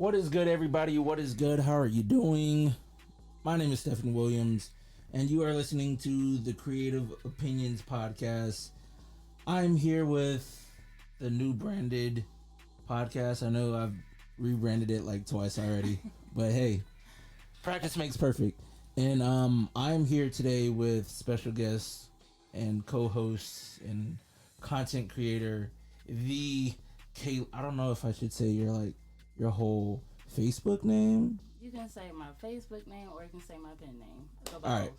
What is good, everybody? What is good? How are you doing? My name is Stephen Williams, and you are listening to the Creative Opinions Podcast. I'm here with the new branded podcast. I know I've rebranded it like twice already, but hey, practice makes perfect. And I'm here today with special guests and co-hosts and content creator, the Kayla. I don't know if I should say your whole Facebook name. You can say my Facebook name or you can say my pen name. All right.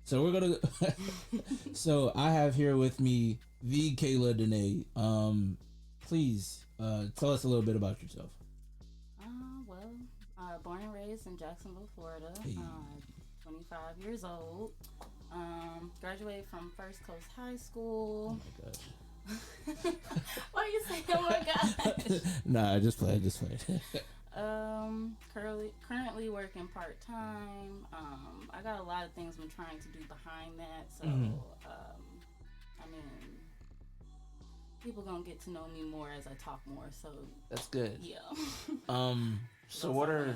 So we're gonna. So I have here with me the Kayla Danáe. Please tell us a little bit about yourself. Born and raised in Jacksonville, Florida. Hey. 25 years old. Graduated from First Coast High School. Oh my gosh. Why are you saying, oh my gosh? Nah, I just played. Currently working part-time. I got a lot of things I'm trying to do behind that. So, I mean, people gonna get to know me more as I talk more. So that's good. Yeah. So what are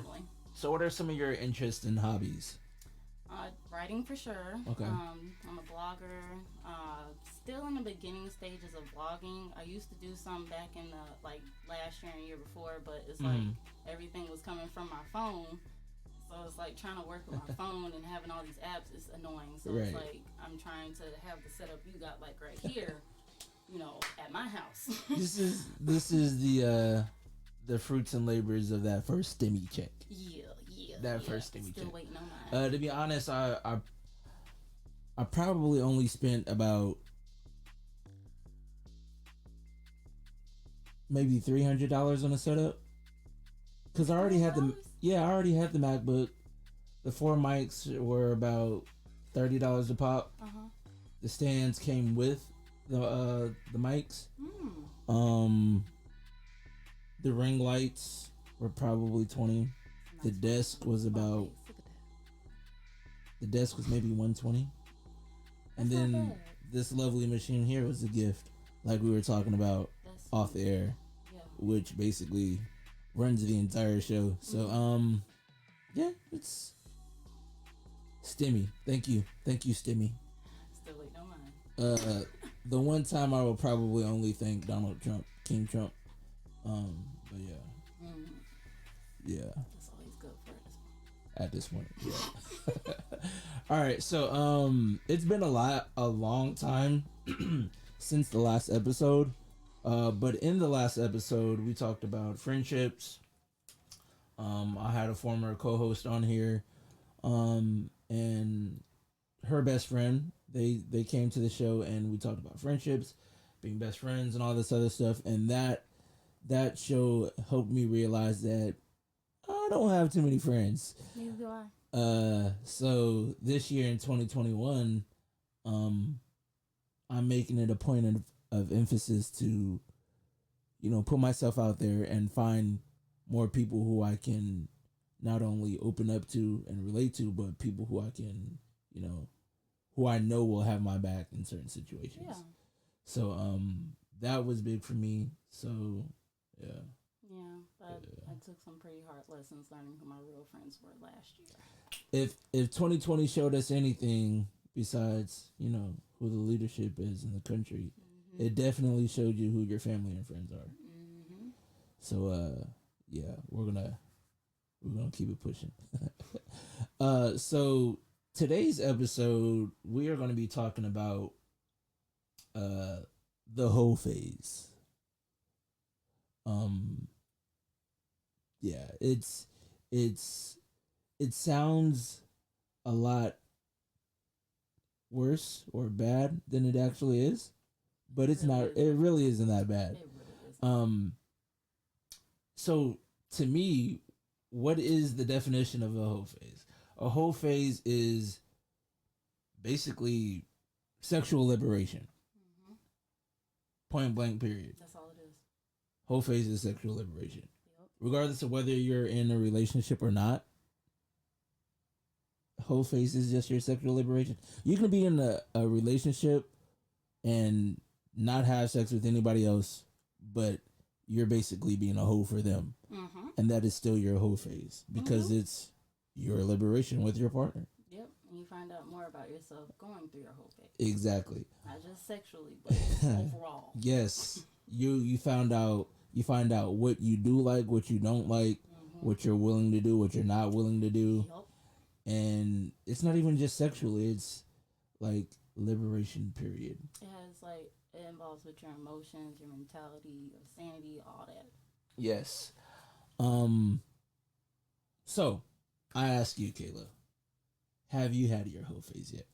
some of your interests and hobbies? Writing for sure. Okay. I'm a blogger. Still in the beginning stages of blogging. I used to do some back in the last year and year before, but it's like everything was coming from my phone. So it's like trying to work with my phone and having all these apps is annoying. So It's like I'm trying to have the setup you got right here, at my house. This is the fruits and labors of that first stimmy check. Yeah. That first stimmy check. Still waiting on mine. To be honest, I probably only spent about maybe $300 on a setup, because I already had the MacBook. The 4 mics were about $30 a pop. The stands came with the mics. The ring lights were probably $20. The desk was maybe $120. And then this lovely machine here was a gift, like we were talking about off the air, which basically runs the entire show. So it's Stimmy. Thank you, Stimmy. Still waiting on mine. The one time I will probably only thank Donald Trump, King Trump. But yeah. Yeah. That's always good for us. At this point, yeah. All right, so it's been a long time since the last episode. But in the last episode, we talked about friendships. I had a former co-host on here, and her best friend. They came to the show and we talked about friendships, being best friends, and all this other stuff. And that show helped me realize that I don't have too many friends. Neither do I. So this year in 2021, I'm making it a point of emphasis to, put myself out there and find more people who I can not only open up to and relate to, but people who I can, who I know will have my back in certain situations. Yeah. So that was big for me. So yeah. Yeah, but I took some pretty hard lessons learning who my real friends were last year. If 2020 showed us anything besides, who the leadership is in the country, it definitely showed you who your family and friends are. So we're gonna keep it pushing. So today's episode, we are gonna be talking about the Hoe phase. Yeah, it sounds a lot worse or bad than it actually is, but it's not. It really isn't that bad. It really isn't. So to me, what is the definition of a hoe phase? A hoe phase is basically sexual liberation. Point blank. Period. That's all it is. Hoe phase is sexual liberation. Yep. Regardless of whether you're in a relationship or not, hoe phase is just your sexual liberation. You can be in a relationship and not have sex with anybody else, but you're basically being a hoe for them. and that is still your hoe phase because it's your liberation with your partner. Yep, and you find out more about yourself going through your whole phase. Exactly. Not just sexually, but overall. Yes, you find out what you do like, what you don't like, what you're willing to do, what you're not willing to do, and it's not even just sexually. It's like liberation period. It has like it involves with your emotions, your mentality, your sanity, all that. Yes. So I ask you, Kayla, have you had your hoe phase yet?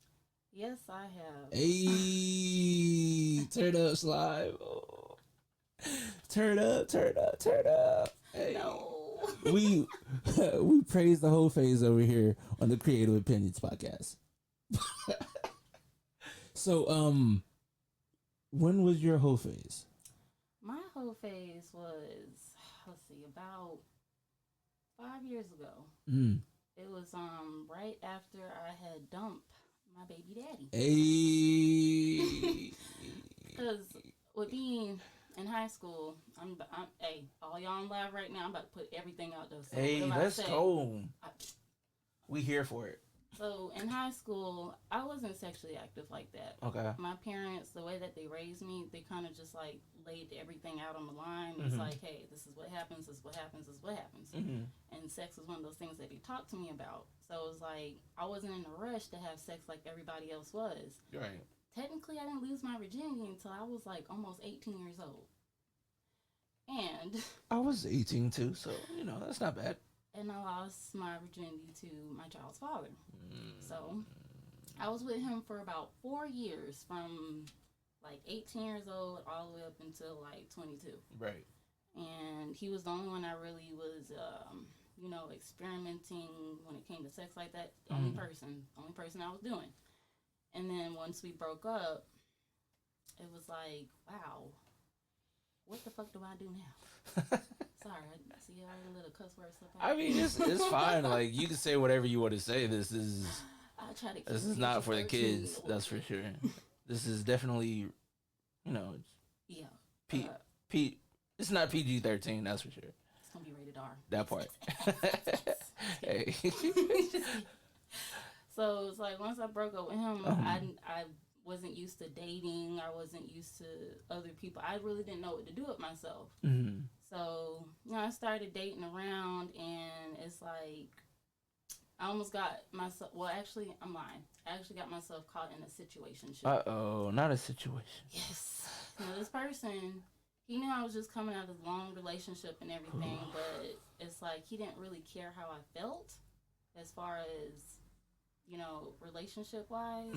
Yes, I have. Hey, turn up, slime. Oh. Turn up, turn up, turn up. Hey. No. we praise the hoe phase over here on the Creative Opinions podcast. So, when was your hoe phase? My hoe phase was, let's see, about 5 years ago. It was right after I had dumped my baby daddy. Hey. Because with being in high school, I'm hey, all y'all in live right now, I'm about to put everything out there. So hey, let's go. We here for it. So in high school, I wasn't sexually active like that. Okay. My parents, the way that they raised me, they kind of just like laid everything out on the line. It's like, hey, this is what happens, this is what happens, this is what happens. And sex was one of those things that they talked to me about. So it was like, I wasn't in a rush to have sex like everybody else was. Right. Technically, I didn't lose my virginity until I was like almost 18 years old. And I was 18 too, so, that's not bad. And I lost my virginity to my child's father. So I was with him for about 4 years, from like 18 years old all the way up until like 22. Right. And he was the only one I really was, experimenting when it came to sex like that. Only person I was doing. And then once we broke up, it was like, wow, what the fuck do I do now? Sorry, I see I already let a cuss word slip out. I mean, it's fine. Like, you can say whatever you want to say. This is not for the kids. That's for sure. This is definitely, yeah. It's not PG-13. That's for sure. It's gonna be rated R. That part. Hey. So it's like once I broke up with him, I wasn't used to dating. I wasn't used to other people. I really didn't know what to do with myself. So, I started dating around, and it's like I almost got myself. Well, actually, I'm lying. I actually got myself caught in a situationship. Not a situation. Yes. Now, this person, he knew I was just coming out of a long relationship and everything, but it's like he didn't really care how I felt as far as, relationship-wise.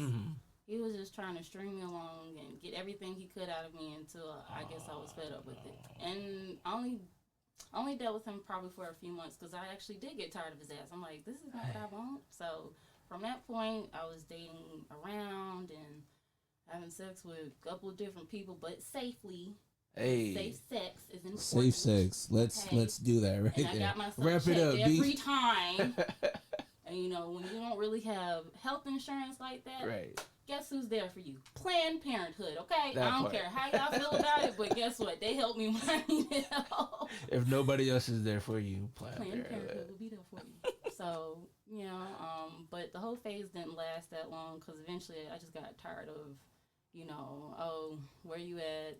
He was just trying to string me along and get everything he could out of me until I guess I was fed up with it. And I only dealt with him probably for a few months because I actually did get tired of his ass. I'm like, this is not what I want. So from that point, I was dating around and having sex with a couple of different people, but safely. Hey, safe sex is important. Safe sex. Let's do that right and there. I got myself Wrap it up, every time. And when you don't really have health insurance like that, right? Guess who's there for you? Planned Parenthood, okay? That I don't part. care how y'all feel about it, but guess what? They helped me when I needed help. If nobody else is there for you, Planned Parenthood will be there for you. So, but the whole phase didn't last that long because eventually I just got tired of, oh, where you at?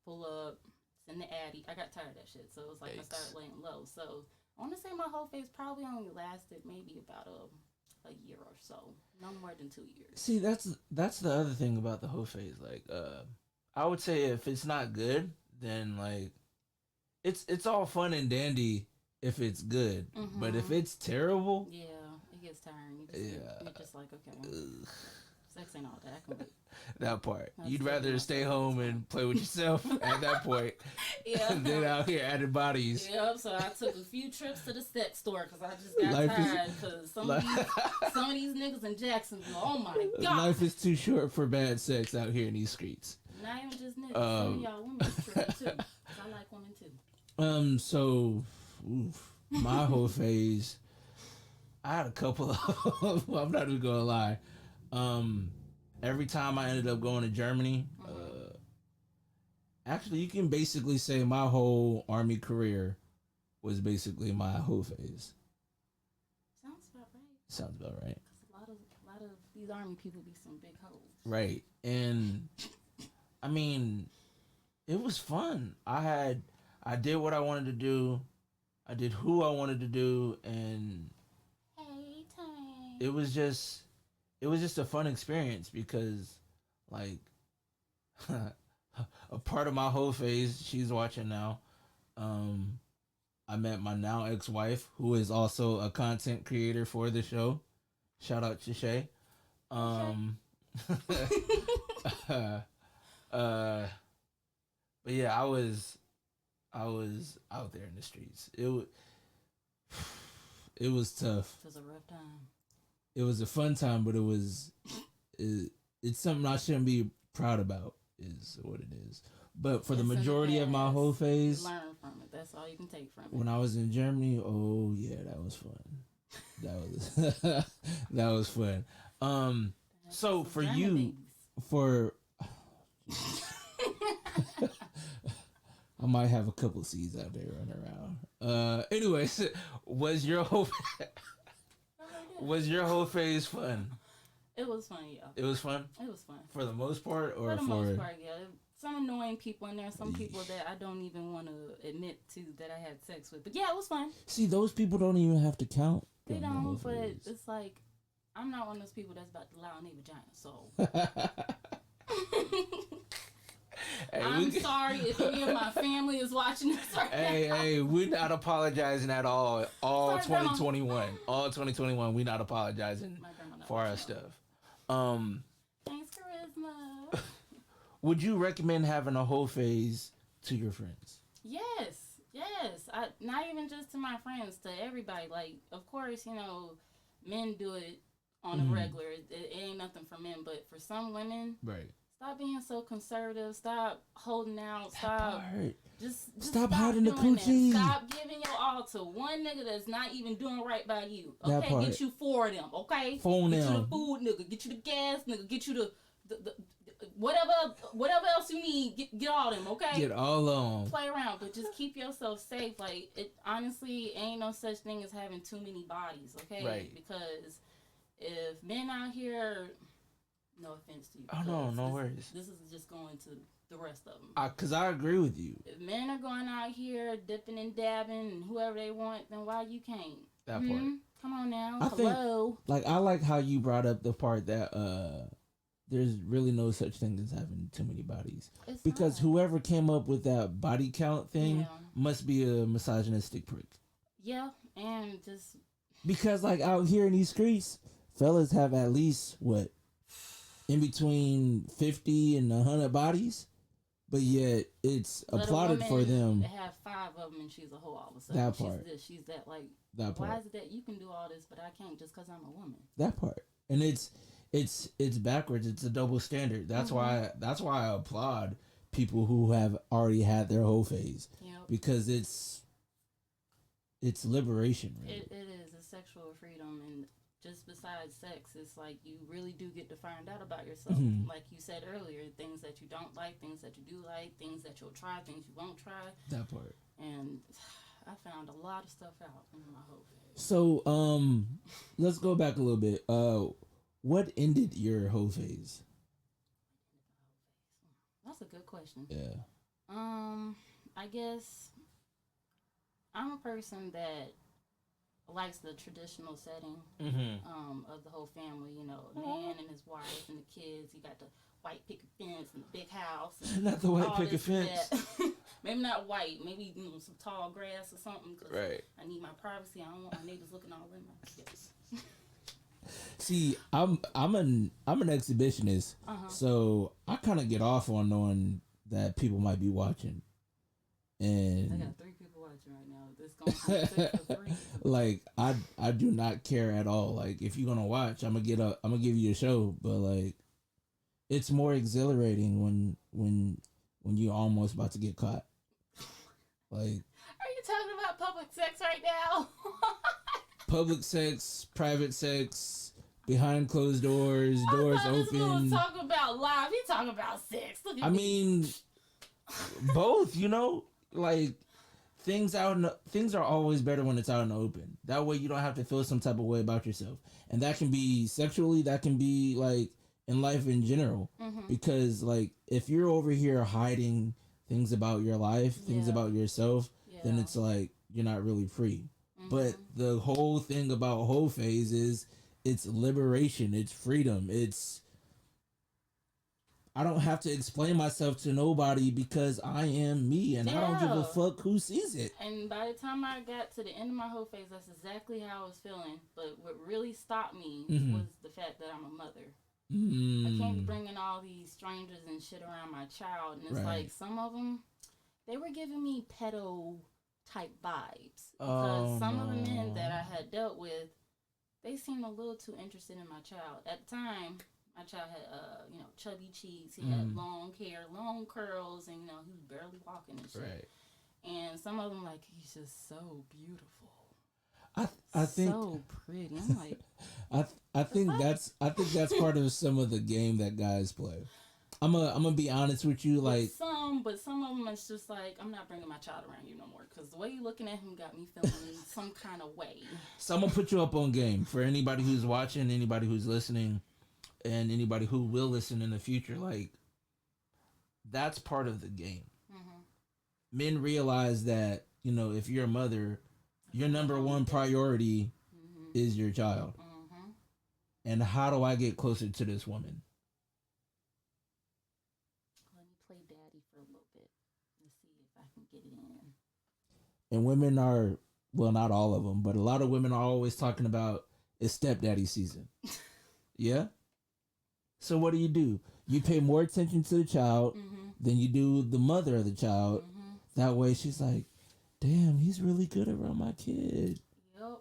Pull up, send the addy. I got tired of that shit. So it was like I started laying low. So I want to say my whole phase probably only lasted maybe about a year or so, no more than 2 years. See, that's the other thing about the hoe phase. Like, I would say if it's not good, then like, it's all fun and dandy if it's good, but if it's terrible, yeah, it gets tiring. You're just like, okay, sex ain't all that. I can wait. That part. You'd rather stay home and play with yourself at that point than out here adding bodies. Yep, so I took a few trips to the sex store because I just got tired because some of these niggas in Jacksonville, oh my God. Life is too short for bad sex out here in these streets. Not even just niggas. Some of y'all women is tripping too. I like women too. So, my whole phase, I had a couple of, I'm not even going to lie. Every time I ended up going to Germany, actually, you can basically say my whole Army career was basically my hoe phase. Sounds about right. Sounds about right. Cause a lot of these army people be some big hoes. Right, and I mean, it was fun. I did what I wanted to do. I did who I wanted to do, and Hey, time. it was just a fun experience because, like, a part of my whole phase, she's watching now. I met my now ex-wife, who is also a content creator for the show. Shout out to Shay. But yeah, I was out there in the streets. It was tough. It was a rough time. It was a fun time, but it's something I shouldn't be proud about. Is what it is. But for the majority of my whole phase, learn from it. That's all you can take from it. When I was in Germany, oh yeah, that was fun. That was fun. So for you, babies. for I might have a couple seeds out there running around. Anyways, was your whole phase fun? It was fun, yeah. It was fun? It was fun. For the most part, or for the most part, yeah. Some annoying people in there, some people that I don't even want to admit to that I had sex with. But yeah, it was fun. See, those people don't even have to count. They don't, but it's like, I'm not one of those people that's about to lie on their vagina, so. Hey, I'm sorry if any of my family is watching this right now. Hey, we're not apologizing at all. All 2021. All 2021, we're not apologizing for our stuff. Thanks, Charisma. Would you recommend having a whole phase to your friends? Yes. Not even just to my friends, to everybody. Like, of course, men do it on a regular. It ain't nothing for men, but for some women, right. Stop being so conservative. Stop holding out. Stop. Just stop hiding the coochie. Stop giving your all to one nigga that's not even doing right by you. Okay, get you 4 of them. Okay, phone get them. you the food nigga. Get you the gas nigga. Get you the whatever else you need. Get all them. Okay. Get all on. Play around, but just keep yourself safe. Like, it honestly ain't no such thing as having too many bodies. Okay. Right. Because if men out here. No offense to you. Oh, no worries. This is just going to the rest of them. Because I agree with you. If men are going out here dipping and dabbing and whoever they want, then why you can't? That part. Come on now. Hello. I like how you brought up the part that there's really no such thing as having too many bodies. Because whoever came up with that body count thing must be a misogynistic prick. Yeah, and just... Because, like, out here in these streets, fellas have at least, what? In between 50 and 100 bodies, but yet it's applauded for them. They have 5 of them and she's a hoe all of a sudden. That part. She's this, she's that. Like, that part. Why is it that you can do all this, but I can't just because I'm a woman? That part. And it's backwards. It's a double standard. That's why I applaud people who have already had their whole phase. Yep. Because it's liberation, really. It is. It's sexual freedom, and just besides sex, it's like you really do get to find out about yourself. Like you said earlier, things that you don't like, things that you do like, things that you'll try, things you won't try. That part. And I found a lot of stuff out in my whole phase. So, let's go back a little bit. What ended your whole phase? That's a good question. Yeah. I guess I'm a person that likes the traditional setting of the whole family, man and his wife and the kids. You got the white picket fence and the big house. And not the white picket fence. Maybe not white. Maybe some tall grass or something. Cause right. I need my privacy. I don't want my neighbors looking all in my kids. See, I'm an exhibitionist, so I kind of get off on knowing that people might be watching. And I got 3 people watching right now. This going to 6 or 3. Like I do not care at all. Like, if you're gonna watch, I'm gonna give you a show. But like, it's more exhilarating when you're almost about to get caught. Like, are you talking about public sex right now? Public sex, private sex, behind closed doors, doors open. Talking about live. You talking about sex? Look at me. Both. Like, things are always better when it's out in the open. That way you don't have to feel some type of way about yourself, and that can be sexually, that can be like in life in general. Because like if you're over here hiding things about your life, things about yourself, then it's like you're not really free. But the whole thing about Hoe Phase is it's liberation, it's freedom, it's I don't have to explain myself to nobody because I am me and I don't give a fuck who sees it. And by the time I got to the end of my Hoe Phase, that's exactly how I was feeling. But what really stopped me was the fact that I'm a mother. I can't be bringing all these strangers and shit around my child. And it's like some of them, they were giving me pedo type vibes. Because some of the men that I had dealt with, they seemed a little too interested in my child. At the time, my child had, chubby cheeks. He had long hair, long curls, and, he was barely walking and shit. Right. And some of them, like, he's just so beautiful. I think so pretty. I'm like, I think that's part of some of the game that guys play. I'm gonna be honest with you, like but some of them it's just like I'm not bringing my child around you no more because the way you looking at him got me feeling some kind of way. So I'm gonna put you up on game for anybody who's watching, anybody who's listening, and anybody who will listen in the future. Like that's part of the game. Men realize that if you're a mother, your number one priority is your child. And how do I get closer to this woman? Let me play daddy for a little bit and see if I can get it in. And women are, well, not all of them, but a lot of women are always talking about it's stepdaddy season. Yeah? So what do? You pay more attention to the child than you do the mother of the child. That way she's like, damn, he's really good around my kid. Yep.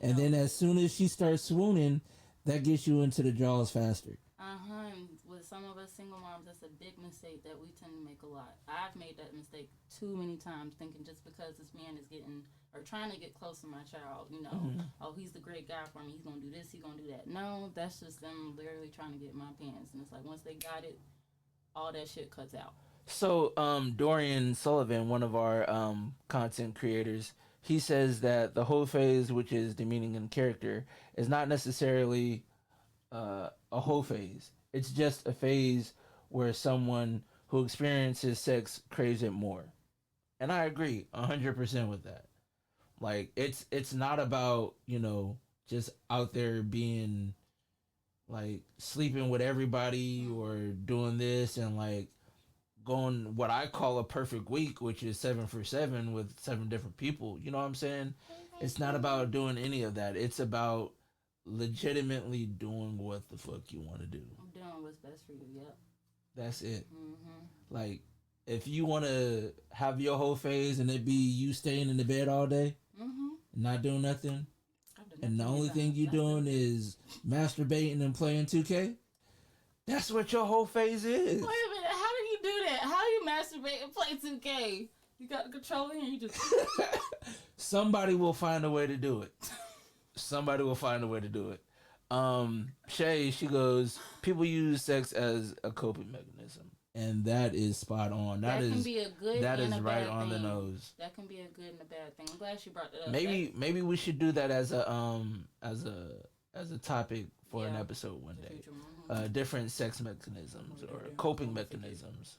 And then as soon as she starts swooning, that gets you into the jaws faster. And with some of us single moms, that's a big mistake that we tend to make a lot. I've made that mistake too many times, thinking just because this man is getting or trying to get close to my child, oh, he's the great guy for me. He's gonna do this. He's gonna do that. No, that's just them literally trying to get my pants. And it's like once they got it, all that shit cuts out. So, Dorian Sullivan, one of our content creators, he says that the Hoe Phase, which is demeaning in character, is not necessarily a Hoe Phase. It's just a phase where someone who experiences sex craves it more. And I agree 100% with that. Like, it's not about, just out there being, like, sleeping with everybody or doing this and, like, going what I call a perfect week, which is 7 for 7 with 7 different people. You know what I'm saying? It's not about doing any of that. It's about legitimately doing what the fuck you want to do. I'm doing what's best for you. Yep. That's it. Like, if you want to have your Hoe Phase and it be you staying in the bed all day, not doing nothing, and the only thing you doing is masturbating and playing 2K, that's what your Hoe Phase is. Wait a minute, how do you do that? How do you masturbate and play 2K? You got the controller and you just... Somebody will find a way to do it. Somebody will find a way to do it. Shay, she goes, people use sex as a coping mechanism. And that is spot on. That can be a good that and is a right bad on thing. the nose. That can be a good and a bad thing. I'm glad she brought that up. Maybe we should do that as a topic for an episode one day. Different sex mechanisms or coping mechanisms.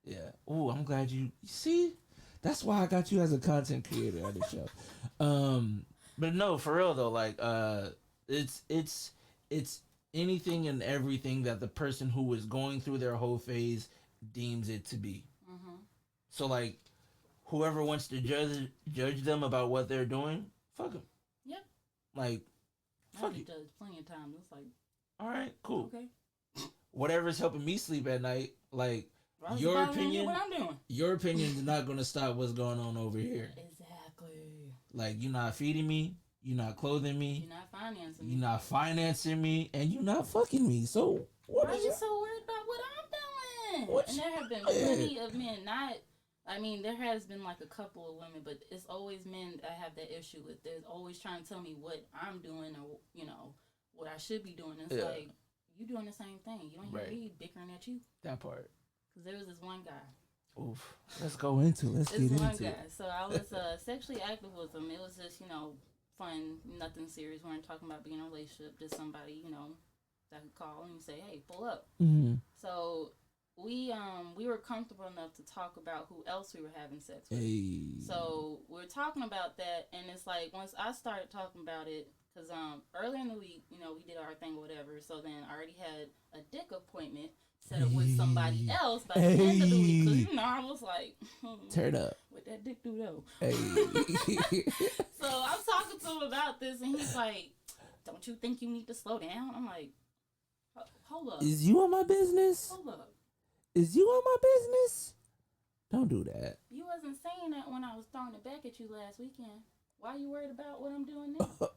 Yeah. Ooh, I'm glad you see. That's why I got you as a content creator on the show. But no, for real though, like it's anything and everything that the person who is going through their Hoe Phase deems it to be. So like, whoever wants to judge them about what they're doing, fuck them. Yep. Like, fuck you. Judged plenty of times. It's like, all right, cool. Okay. Whatever's helping me sleep at night, like your opinion. What I'm doing. Your opinion is not gonna stop what's going on over here. Exactly. Like, you're not feeding me, you're not clothing me, you're not financing me, you're not financing me, and you're not fucking me. So what are you so worried about what I'm doing? And there have been plenty of men, there has been like a couple of women, but it's always men I have that issue with. They're always trying to tell me what I'm doing or, what I should be doing. It's like, you doing the same thing. You don't hear me bickering at you. That part. Because there was this one guy. Oof. Let's go into. Let's This get one into guy. it. So I was sexually active with him. It was just, fun, nothing serious. We weren't talking about being in a relationship. Just somebody, that could call and say, "Hey, pull up." Mm-hmm. So we were comfortable enough to talk about who else we were having sex with. Hey. So we're talking about that, and it's like once I started talking about it, because earlier in the week, we did our thing or whatever. So then I already had a dick appointment set up with somebody else by the end of the week. Because I was like, turn up. What that dick do though? Hey. So I'm talking to him about this, and he's like, "Don't you think you need to slow down?" I'm like, "Hold up. Is you on my business? Hold up. Is you on my business? Don't do that." You wasn't saying that when I was throwing it back at you last weekend. Why are you worried about what I'm doing now?"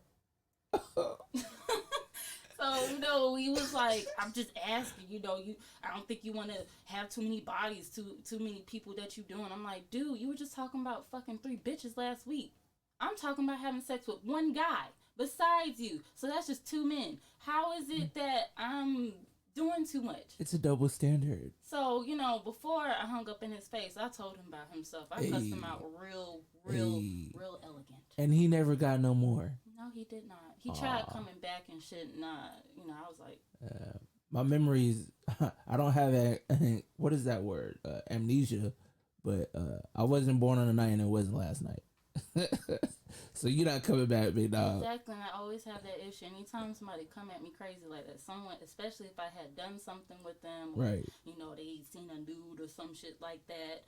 So, we was like, I'm just asking, I don't think you want to have too many bodies, too many people that you doing. I'm like, dude, you were just talking about fucking 3 bitches last week. I'm talking about having sex with one guy besides you. So that's just 2 men. How is it that I'm doing too much? It's a double standard. So, before I hung up in his face, I told him about himself. I cussed him out real elegant. And he never got no more. No, he did not. He tried coming back and shit. Nah, I was like, my memories. I don't have that. What is that word? Amnesia. But I wasn't born on a night, and it wasn't last night. So you're not coming back, big dog. Exactly. And I always have that issue. Anytime somebody come at me crazy like that, someone, especially if I had done something with them, or, right? They seen a nude or some shit like that.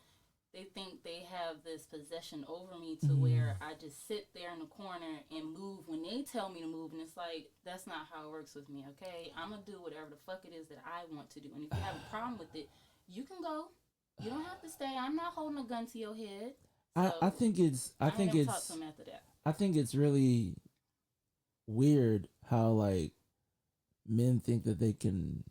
They think they have this possession over me to where I just sit there in the corner and move when they tell me to move. And it's like, that's not how it works with me, okay? I'm going to do whatever the fuck it is that I want to do. And if you have a problem with it, you can go. You don't have to stay. I'm not holding a gun to your head. So I think it's talk to him after that. I think it's really weird how like men think that they can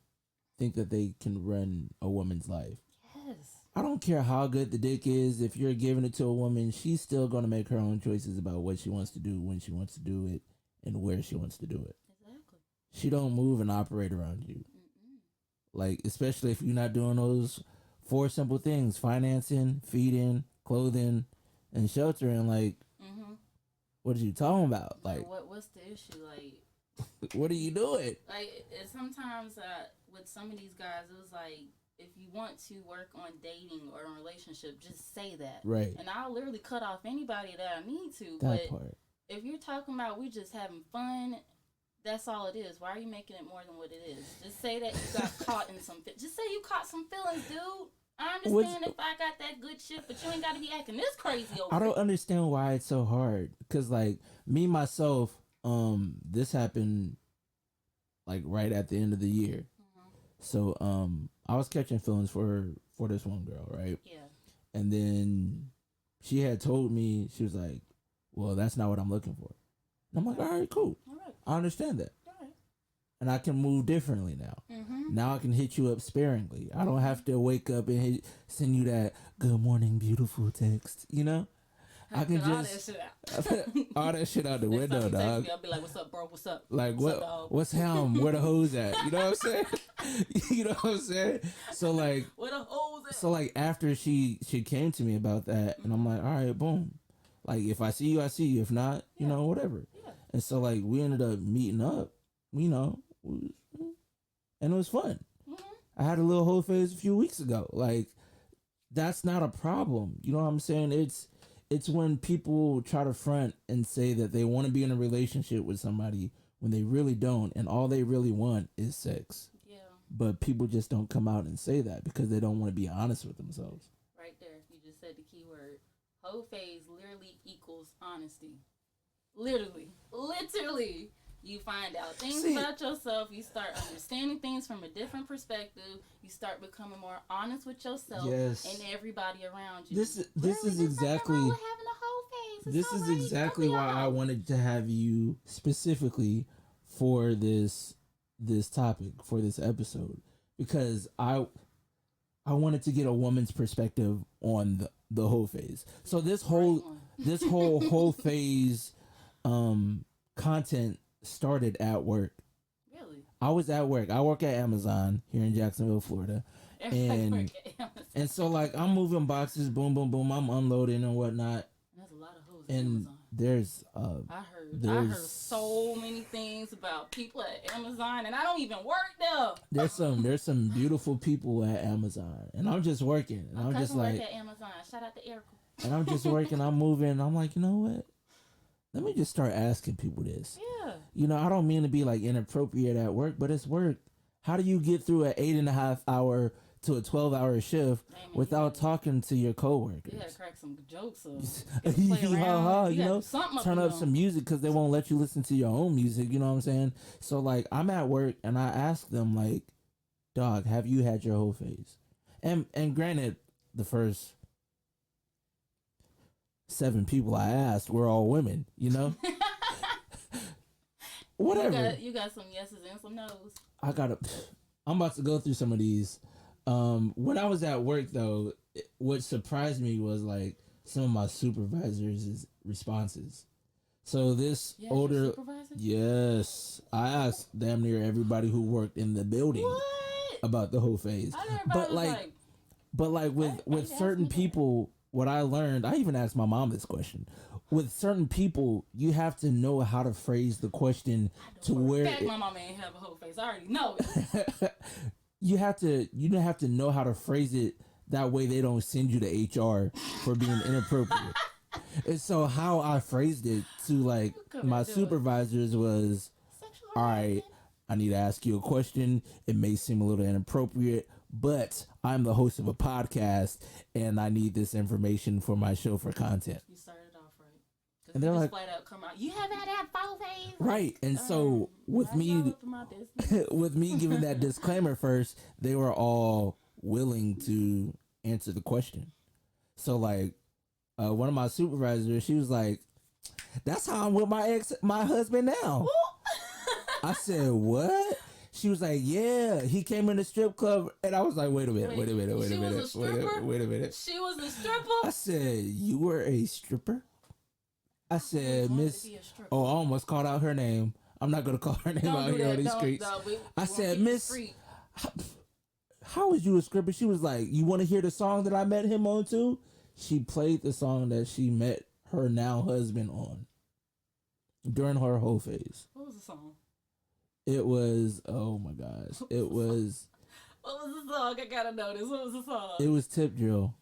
run a woman's life. Yes. I don't care how good the dick is. If you're giving it to a woman, she's still going to make her own choices about what she wants to do, when she wants to do it, and where she wants to do it. Exactly. She don't move and operate around you. Like, especially if you're not doing those 4 simple things: financing, feeding, clothing, and sheltering. Like, what are you talking about? Like, what's the issue? Like, what are you doing? Like, sometimes with some of these guys, it was like, if you want to work on dating or a relationship, just say that. Right. And I'll literally cut off anybody that I need to. That but part. If you're talking about we just having fun, that's all it is. Why are you making it more than what it is? Just say that you got caught in some... Just say you caught some feelings, dude. I understand if I got that good shit, but you ain't got to be acting this crazy over I don't understand why it's so hard. Because, like, me, myself, this happened, like, right at the end of the year. So, I was catching feelings for this one girl, right? Yeah. And then she had told me, she was like, well, that's not what I'm looking for. And I'm like, all right, cool. All right. I understand that. All right. And I can move differently now. Now I can hit you up sparingly. I don't have to wake up and send you that good morning, beautiful text, I can just all that shit out the window, dog. Me, I'll be like, "What's up, bro? What's up? Like, what's up, what's him? Where the hoes at? You know what I'm saying? You know what I'm saying? So like, where the hoes at? So like, after she came to me about that, and I'm like, all right, boom. Like, if I see you, I see you. If not, whatever. Yeah. And so like, we ended up meeting up, and it was fun. I had a little whole phase a few weeks ago. Like, that's not a problem. You know what I'm saying? It's when people try to front and say that they want to be in a relationship with somebody when they really don't, and all they really want is sex. Yeah. But people just don't come out and say that because they don't want to be honest with themselves. Right there. You just said the key word. Hoe phase literally equals honesty. Literally. You find out things about yourself. You start understanding things from a different perspective. You start becoming more honest with yourself and everybody around you. This is exactly having a whole phase. This is exactly why I wanted to have you specifically for this topic, for this episode, because I wanted to get a woman's perspective on the whole phase. So this whole whole phase content started at work. Really? I was at work. I work at Amazon here in Jacksonville, Florida. And And so like I'm moving boxes, boom, boom, boom. I'm unloading and whatnot. There's a lot of hoes And on Amazon. there's I heard so many things about people at Amazon, and I don't even work there. there's some beautiful people at Amazon, and I'm just working, and I'm just like work at Amazon. Shout out to Erica. and I'm just working. I'm moving. I'm like, you know what? Let me just start asking people this. Yeah. You know, I don't mean to be like inappropriate at work, but it's work. How do you get through an 8.5 hour to a 12-hour shift without talking to your coworkers? You gotta crack some jokes or you know, turn up some music because they won't let you listen to your own music. You know what I'm saying? So like, I'm at work and I ask them like, "Dog, have you had your whole phase?" And granted, the first 7 people I asked were all women. You know. Whatever. You got some yeses and some nos. I'm about to go through some of these. When I was at work though, what surprised me was like some of my supervisors' responses. So this older, yes, I asked damn near everybody who worked in the building about the whole phase. But like with certain people, what I learned, I even asked my mom this question. With certain people, you have to know how to phrase the question to where. In fact, my mama ain't have a whole face. I already know it. you have to know how to phrase it that way they don't send you to HR for being inappropriate. And so how I phrased it to like my supervisors was, all right, I need to ask you a question. It may seem a little inappropriate, but I'm the host of a podcast and I need this information for my show for content. You started off right. And they're like, flat out come out, you haven't had that full phase. Right. And so with me giving that disclaimer first, they were all willing to answer the question. So like one of my supervisors, she was like, "That's how I'm with my husband now." I said, "What?" She was like, "Yeah, he came in the strip club," and I was like, "Wait a minute." She was a stripper. I said, "You were a stripper?" I said, "Miss." Oh, I almost called out her name. I'm not gonna call her name out here on these streets. I said, "Miss, how was you a stripper?" She was like, "You want to hear the song that I met him on too?" She played the song that she met her now husband on during her whole phase. What was the song? It was, oh my gosh. It was. What was the song? I gotta know this. What was the song? It was Tip Drill.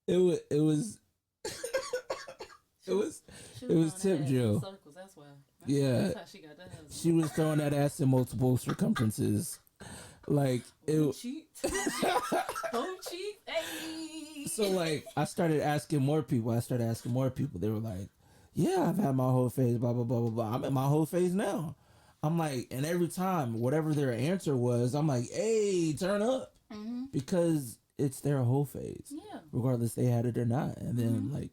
It was Tip Drill. That's why. That's how she got that husband. She was throwing that ass in multiple circumferences. Like it. Cheat. Hey. So like I started asking more people. They were like, "Yeah, I've had my whole phase. Blah blah blah blah blah. I'm at my whole phase now." I'm like, and every time, whatever their answer was, I'm like, "Hey, turn up," because it's their whole phase, regardless they had it or not. And then like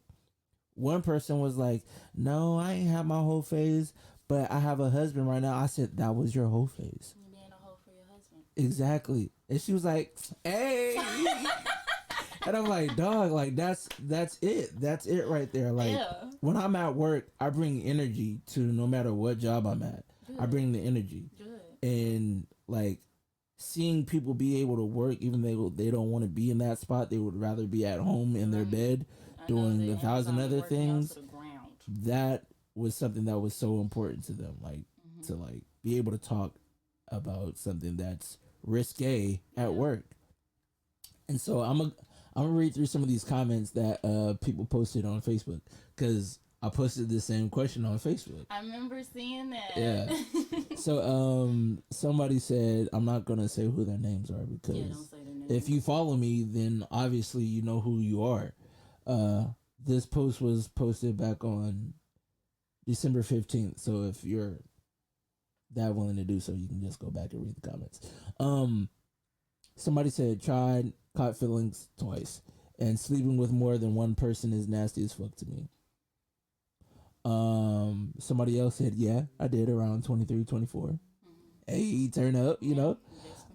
one person was like, "No, I ain't had my whole phase, but I have a husband right now." I said, "That was your whole phase." You being a hoe for your husband. Exactly. And she was like, "Hey." And I'm like, "Dog, like that's it. That's it right there." Like when I'm at work, I bring energy to no matter what job I'm at. Good. I bring the energy. Good. And like seeing people be able to work even though they don't want to be in that spot, they would rather be at home in their bed doing 1,000 other things. That was something that was so important to them, like to like be able to talk about something that's risque at work. And so I'm gonna read through some of these comments that people posted on Facebook, because I posted the same question on Facebook. I remember seeing that. Yeah. So somebody said, I'm not gonna say who their names are because don't say their names. If you follow me, then obviously you know who you are. This post was posted back on December 15th. So if you're that willing to do so, you can just go back and read the comments. Somebody said, caught feelings twice, and sleeping with more than one person is nasty as fuck to me. Somebody else said, yeah, I did around 23, 24. Hey, turn up, you know.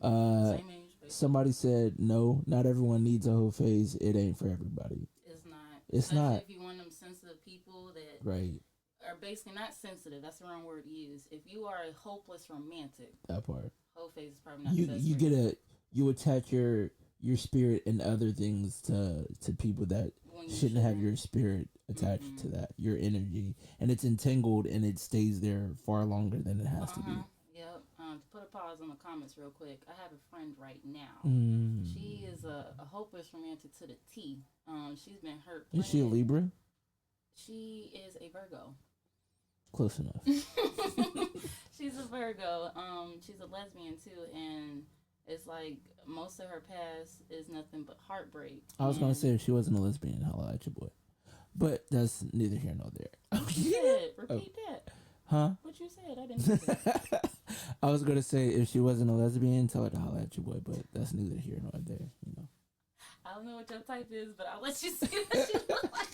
Same age, somebody said, no, not everyone needs a whole phase. It ain't for everybody. It's not. It's especially not. If you're one of them sensitive people that right. are basically not sensitive. That's the wrong word to use. If you are a hopeless romantic, that part. Hoe Phase is probably not You the best you for get you. you attach your spirit and other things to people that When you shouldn't have shouldn't. your spirit attached to that, your energy, and it's entangled and it stays there far longer than it has to be. Yep. To put a pause on the comments real quick, I have a friend right now. Mm. She is a hopeless romantic to the T. She's been hurt. Is she a Libra? She is a Virgo. Close enough. She's a Virgo. She's a lesbian too, and it's like most of her past is nothing but heartbreak. I was gonna say if she wasn't a lesbian, holla at your boy. But that's neither here nor there. What you said? Repeat that. Huh? What you said? I didn't hear that. I was gonna say if she wasn't a lesbian, tell her to holla at your boy, but that's neither here nor there, you know. I don't know what your type is, but I'll let you see what she looks like.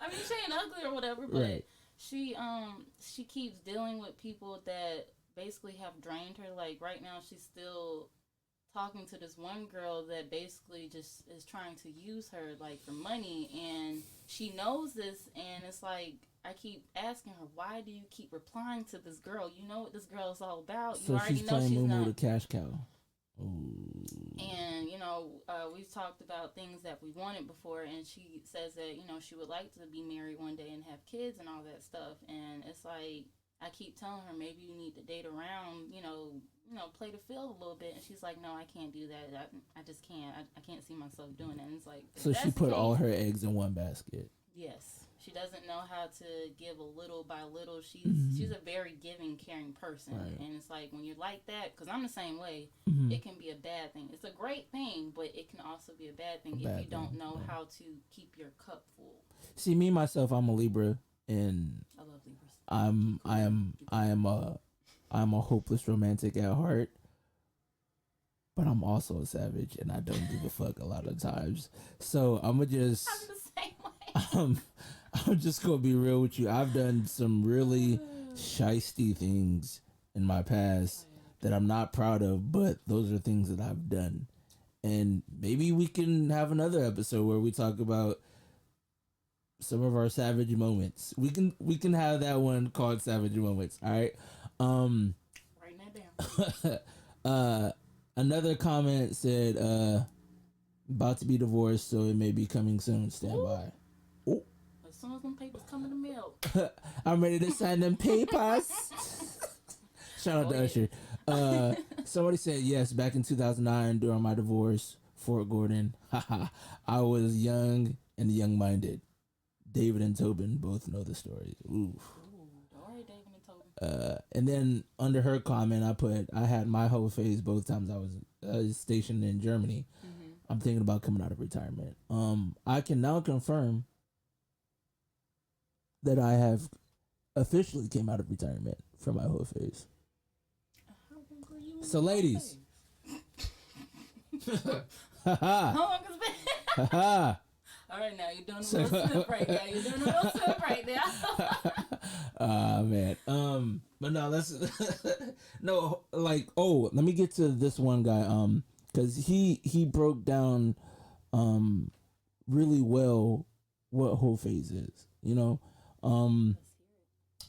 I mean, she ain't ugly or whatever, but Right. she keeps dealing with people that basically have drained her. Like right now, she's still talking to this one girl that basically just is trying to use her like for money, and she knows this, and it's like I keep asking her, why do you keep replying to this girl? You know what this girl is all about. You So already she's know playing she's Moo not. the cash cow. Ooh. And we've talked about things that we wanted before, and she says that she would like to be married one day and have kids and all that stuff. And it's like I keep telling her maybe you need to date around, play the field a little bit. And she's like, no, I can't do that. I just can't. I can't see myself doing that. And it's like, So she put all her eggs in one basket. Yes. She doesn't know how to give a little by little. She's a very giving, caring person. Right. And it's like when you're like that, because I'm the same way, it can be a bad thing. It's a great thing, but it can also be a bad thing if you don't know how to keep your cup full. See, me myself, I'm a Libra, and I love Libras. I'm a hopeless romantic at heart, but I'm also a savage, and I don't give a fuck a lot of times. So I'm the same way. I'm just gonna be real with you. I've done some really shisty things in my past that I'm not proud of, but those are things that I've done. And maybe we can have another episode where we talk about some of our savage moments. We can have that one called Savage Moments. All right. Writing that down. Another comment said, about to be divorced, so it may be coming soon. Stand by. Oh. As soon as them papers come in the mail. I'm ready to sign them papers. Shout out to Usher. Somebody said yes back in 2009 during my divorce. Fort Gordon. I was young and young-minded. David and Tobin both know the story. Ooh. All right, David and Tobin. And then under her comment, I had my whole phase both times I was stationed in Germany. Mm-hmm. I'm thinking about coming out of retirement. I can now confirm that I have officially came out of retirement from my whole phase. So, ladies. How long has it been? All right, now you're doing a little sip right now. Man. But no, let's no, like, let me get to this one guy. Because he broke down, really well what whole phase is.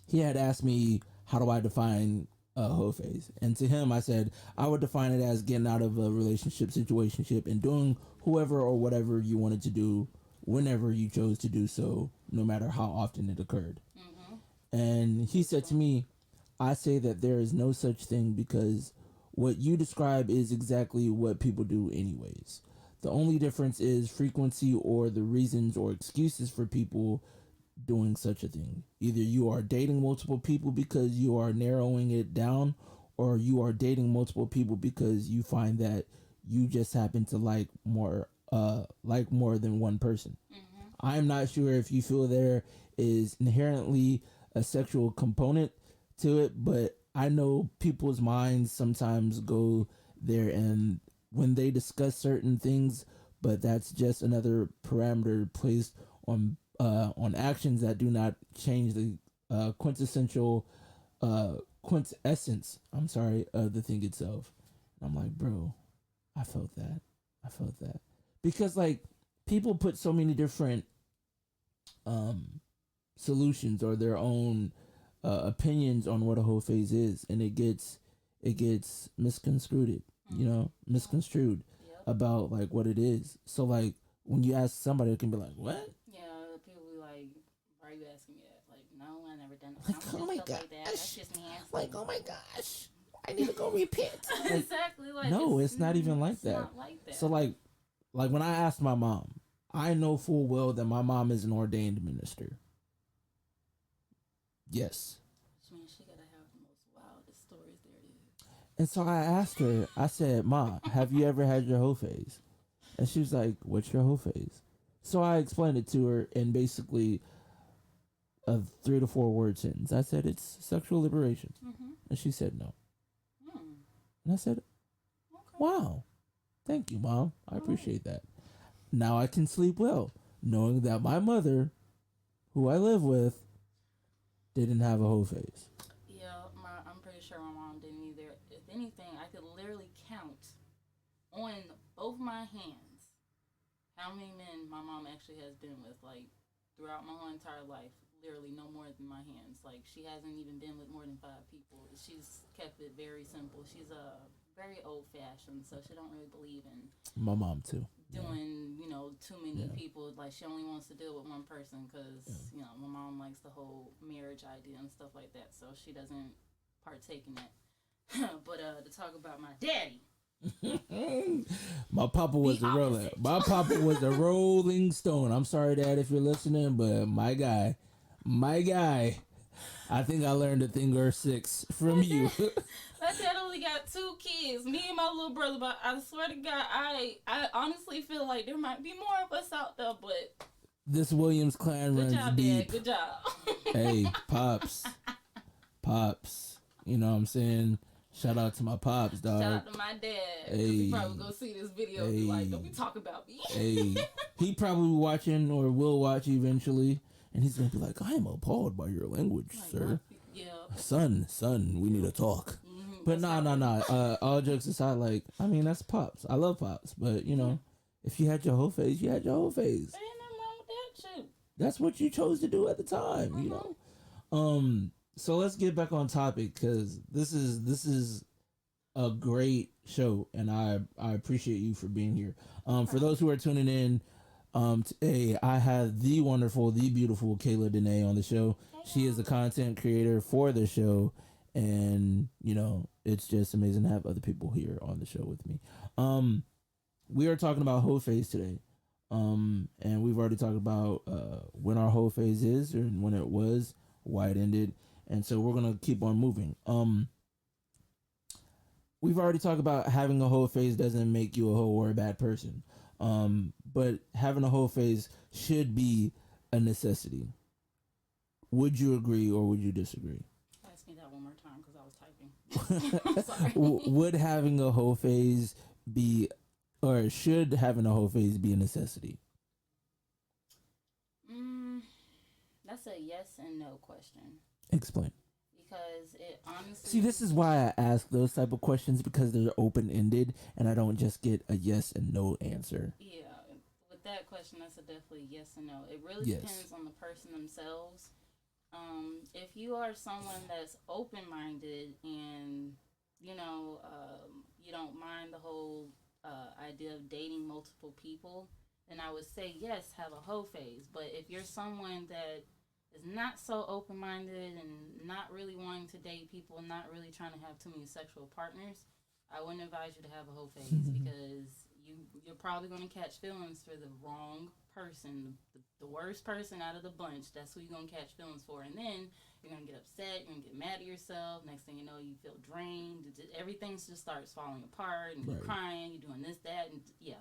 He had asked me how do I define whole phase, and to him I said I would define it as getting out of a relationship, situationship, and doing whoever or whatever you wanted to do whenever you chose to do so, no matter how often it occurred. Mm-hmm. And he said to me, I say that there is no such thing because what you describe is exactly what people do anyways. The only difference is frequency or the reasons or excuses for people doing such a thing. Either you are dating multiple people because you are narrowing it down, or you are dating multiple people because you find that you just happen to like more than one person. Mm-hmm. I'm not sure if you feel there is inherently a sexual component to it, but I know people's minds sometimes go there, and when they discuss certain things, but that's just another parameter placed on actions that do not change the quintessential quintessence. I'm sorry, of the thing itself. And I'm like, bro, I felt that because like people put so many different solutions or their own opinions on what a whole phase is, and it gets misconstrued, misconstrued Yep. about like what it is. So like when you ask somebody, it can be like, "What?" Yeah, people be like, "Why are you asking me that?" Like, no, I never done. I Like, don't oh do my stuff like that. That's gosh, just nasty. like, oh my gosh, I need to go repent. Like, Exactly. Like, no, it's not even like it's that. not like So that. like when I asked my mom, I know full well that my mom is an ordained minister. Yes. Which means she gotta have the most wildest stories there is. And so I asked her, I said, "Ma, have you ever had your whole phase?" And she was like, "What's your whole phase?" So I explained it to her in basically a 3 to 4 word sentence. I said, "It's sexual liberation." Mm-hmm. And she said, "No." Hmm. And I said, Okay. "Wow, thank you, Mom. I All right. appreciate that." Now I can sleep well, knowing that my mother, who I live with, didn't have a whole phase. Yeah, I'm pretty sure my mom didn't either. If anything, I could literally count on both my hands how many men my mom actually has been with, like throughout my whole entire life. Literally no more than my hands. Like she hasn't even been with more than 5 people. She's kept it very simple. She's very old fashioned, so she don't really believe in My mom too. Yeah. doing too many Yeah. people. Like she only wants to deal with one person because Yeah. my mom likes the whole marriage idea and stuff like that. So she doesn't partake in that. But to talk about my daddy, My papa was the a roller. opposite. My papa was a rolling stone. I'm sorry, Dad, if you're listening, but my guy. I think I learned a thing or six from you. My dad only got 2 kids, me and my little brother. But I swear to God, I honestly feel like there might be more of us out there. But This Williams clan good runs job, deep. Dad. Good job. Hey, pops. You know what I'm saying? Shout out to my pops, dog. Shout out to my dad. Because Hey, he probably go see this video and be like, don't be hey, talking about me. hey. He probably watching or will watch eventually, and he's gonna be like, "I am appalled by your language, Like, sir. yeah. Son, we need to talk." But nah. All jokes aside, like, I mean, that's pops. I love pops, but if you had your whole phase, you had your whole phase. There ain't nothing wrong with that shit. That's what you chose to do at the time. So let's get back on topic because this is a great show, and I appreciate you for being here. For those who are tuning in, today I had the wonderful, the beautiful Kayla Danáe on the show. She is the content creator for the show, and it's just amazing to have other people here on the show with me. We are talking about whole phase today. And we've already talked about when our whole phase is and when it was, why it ended, and so we're gonna keep on moving. We've already talked about having a whole phase doesn't make you a hoe or a bad person, but having a whole phase should be a necessity. Would you agree or would you disagree? Ask me that one more time because I was typing. I'm sorry. Would having a whole phase be, or should having a whole phase be a necessity? That's a yes and no question. Explain. Because it honestly. See, this is why I ask those type of questions because they're open ended, and I don't just get a yes and no answer. Yeah, with that question, that's a definitely yes and no. It really Yes. depends on the person themselves. If you are someone that's open minded and you don't mind the whole idea of dating multiple people, then I would say yes, have a hoe phase. But if you're someone that is not so open minded and not really wanting to date people, not really trying to have too many sexual partners, I wouldn't advise you to have a whole phase because you're probably going to catch feelings for the wrong person, the worst person out of the bunch. That's who you're going to catch feelings for, and then you're going to get upset. You're going to get mad at yourself. Next thing you know, you feel drained. Everything just starts falling apart, and you're crying. You're doing this, that, and yeah.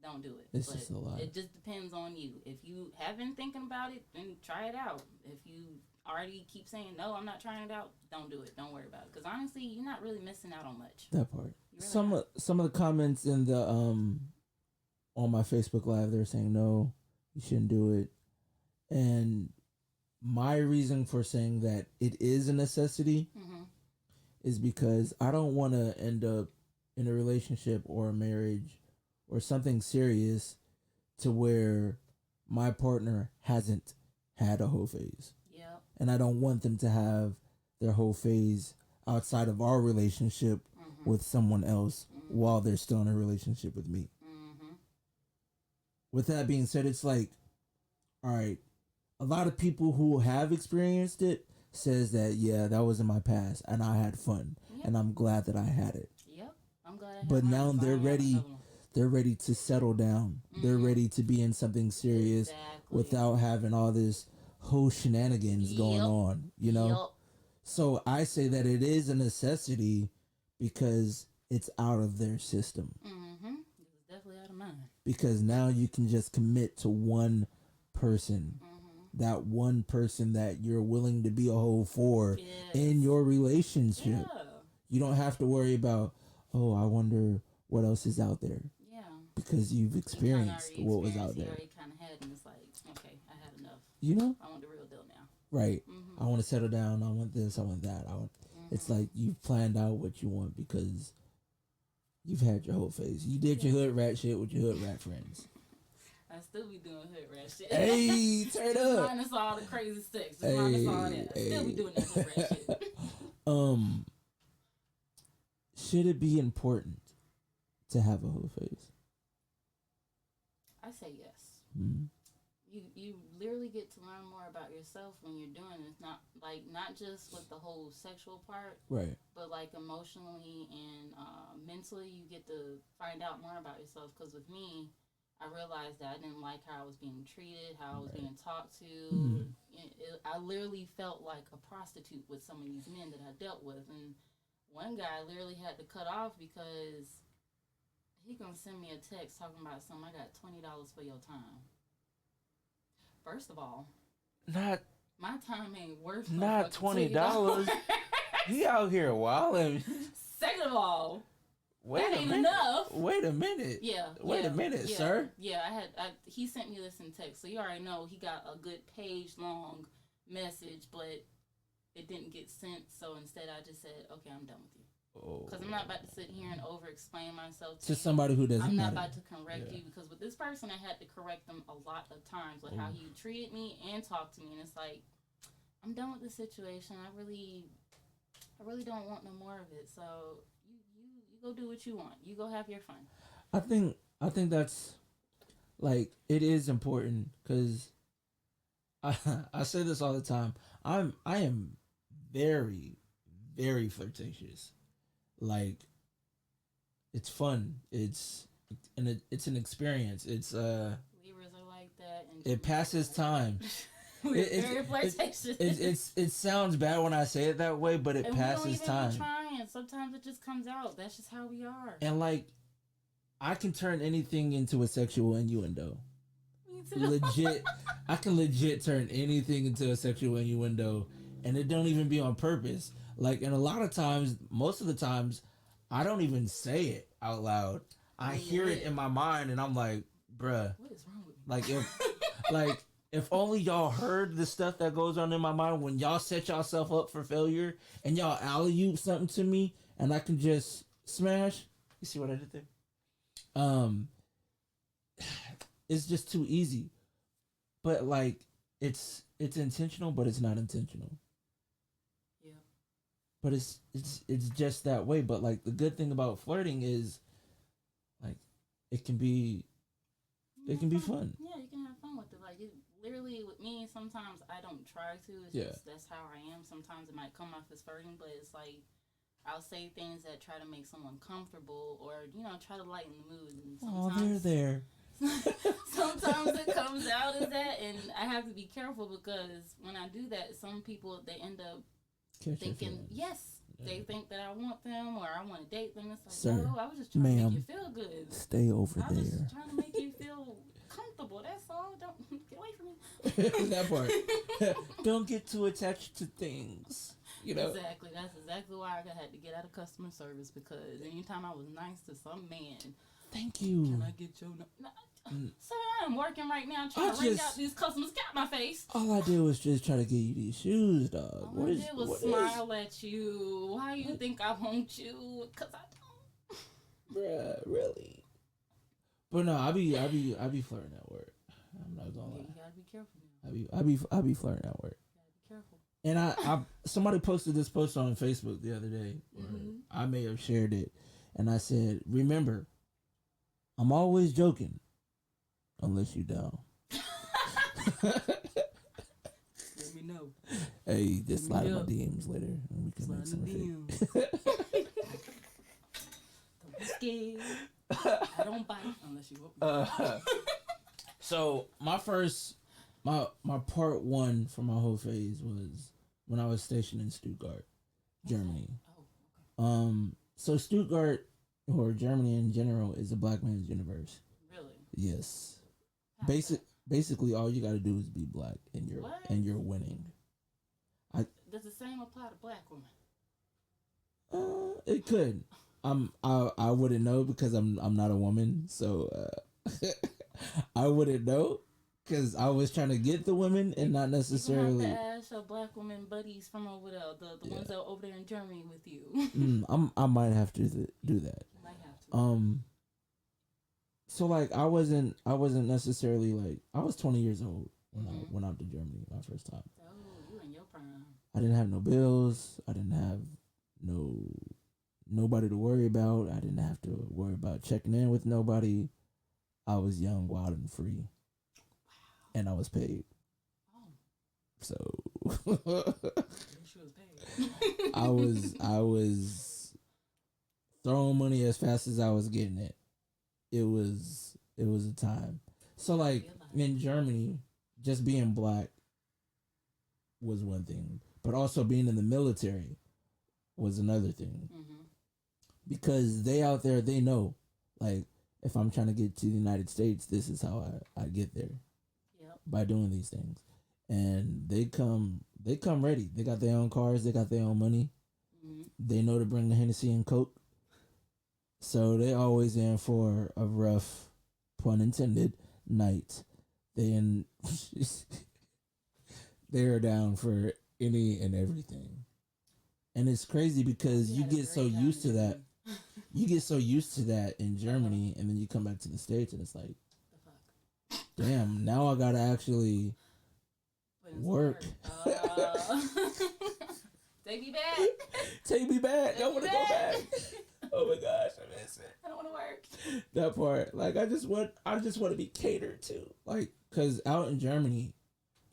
Don't do it. It's just a lot. It just depends on you. If you have been thinking about it, then try it out. If you already keep saying no, I'm not trying it out, don't do it. Don't worry about it. Because honestly, you're not really missing out on much. That part. Really Some of the comments in the on my Facebook Live, they're saying no, you shouldn't do it, and my reason for saying that it is a necessity is because I don't want to end up in a relationship or a marriage or something serious to where my partner hasn't had a hoe phase. Yep. And I don't want them to have their hoe phase outside of our relationship with someone else while they're still in a relationship with me. With that being said, it's like, all right, a lot of people who have experienced it says that, yeah, that was in my past and I had fun and I'm glad that I had it. Yep. I'm glad I had But mine, now so I they're ain't got ready. another one. They're ready to settle down. They're ready to be in something serious without having all this whole shenanigans going on, you know? So I say that it is a necessity because it's out of their system. It's definitely out of mine. Because now you can just commit to one person. That one person that you're willing to be a hoe for in your relationship. Yeah. You don't have to worry about, oh, I wonder what else is out there. Yeah. Because you've experienced what was out there. You already kind of had, and it's like, okay, I had enough. You know? I want the real deal now. Right. I want to settle down. I want this. I want that. It's like you've planned out what you want because you've had your whole phase. You did your hood rat shit with your hood rat friends. I still be doing hood rat shit. Hey, turn up. Minus all the crazy sex. Minus all that. I still be doing that hood rat shit. Should it be important to have a whole phase? I say yes. Mm-hmm. You literally get to learn more about yourself when you're doing it. It's not just with the whole sexual part, right? But like emotionally and mentally, you get to find out more about yourself. Because with me, I realized that I didn't like how I was being treated, how I was being talked to. I literally felt like a prostitute with some of these men that I dealt with, and one guy literally had to cut off because he gonna send me a text talking about something. I got $20 for your time. First of all, my time ain't worth not $20. He out here wilding. Second of all, that ain't enough. Wait a minute. Wait a minute, sir. Yeah, he sent me this in text, so you already know he got a good page long message, but it didn't get sent. So instead, I just said, "Okay, I'm done with you." Because I'm not about to sit here and over-explain myself to somebody who doesn't. I'm not about to correct you, because with this person, I had to correct them a lot of times, like how he treated me and talked to me, and it's like, I'm done with the situation. I really don't want no more of it. So you go do what you want. You go have your fun. I think that's like, it is important because I say this all the time. I am very, very flirtatious. Like, it's fun. It's an experience. It's Libras are like that. And it passes time. We're very flirtatious. It sounds bad when I say it that way, but it passes time. Be trying. Sometimes it just comes out. That's just how we are. And like, I can turn anything into a sexual innuendo. Me too. Legit, I can legit turn anything into a sexual innuendo, and it don't even be on purpose. Like, and a lot of times, most of the times, I don't even say it out loud. I hear it in my mind, and I'm like, bruh, what is wrong with me? Like, if only y'all heard the stuff that goes on in my mind when y'all set yourself up for failure and y'all alley-oop something to me, and I can just smash. You see what I did there? It's just too easy. But like, it's intentional, but it's not intentional. But it's just that way. But like, the good thing about flirting is, like, it can be fun. Yeah, you can have fun with it. Like, literally with me, sometimes I don't try to. It's just, that's how I am. Sometimes it might come off as flirting, but it's like, I'll say things that try to make someone comfortable, or try to lighten the mood. And sometimes, they're there. Sometimes it comes out as that, and I have to be careful, because when I do that, some people, they end up thinking, they think that I want them, or I want to date them. It's like, sir, no, I was just trying to make you feel good. Stay over there. I was just trying to make you feel comfortable. That's all. Don't get away from me. That part. Don't get too attached to things. Exactly. That's exactly why I had to get out of customer service, because anytime I was nice to some man, thank you. Can I get your Sir, I'm working right now trying to ring out these customers. Got my face. All I did was just try to get you these shoes, dog. All I did was smile at you. Why you think I want you? Because I don't. Bruh, really? But no, I be flirting at work. I'm not gonna lie. You gotta be careful now. I be flirting at work. Be careful. And I somebody posted this post on Facebook the other day. I may have shared it, and I said, "Remember, I'm always joking, unless you down." Let me know. Hey, just slide in my DMs later, and we can make some shit. Don't be scared. I don't bite unless you want me. So my part one for my whole phase was when I was stationed in Stuttgart, Germany. Oh, okay. So Stuttgart or Germany in general is a black man's universe. Really? Yes. Basically, all you got to do is be black, and you're winning. Does the same apply to black women? It could. I wouldn't know because I'm not a woman, so I wouldn't know because I was trying to get the women and not necessarily. You have to ask your black women buddies from over there, the ones that are over there in Germany with you. I might have to do that. You might have to. So like I wasn't necessarily like I was 20 years old when I went out to Germany my first time. Oh, you in your prime. I didn't have no bills. I didn't have nobody to worry about. I didn't have to worry about checking in with nobody. I was young, wild, and free, and I was paid. Oh. So She was paid. I was throwing money as fast as I was getting it. It was a time. So like in Germany, just being black was one thing, but also being in the military was another thing. Because they out there, they know, like, if I'm trying to get to the United States, this is how I get there. Yep. By doing these things. And they come ready. They got their own cars, they got their own money. They know to bring the Hennessy and Coke. So they always in for a rough, pun intended, night. They're down for any and everything. And it's crazy because you get so used to that. You get so used to that in Germany, and then you come back to the States, and it's like, damn, now I gotta actually work. Take me back. Take me back. I want to go back. Oh my gosh, I miss it. I don't want to work. That part, like, I just want to be catered to, like, cause out in Germany,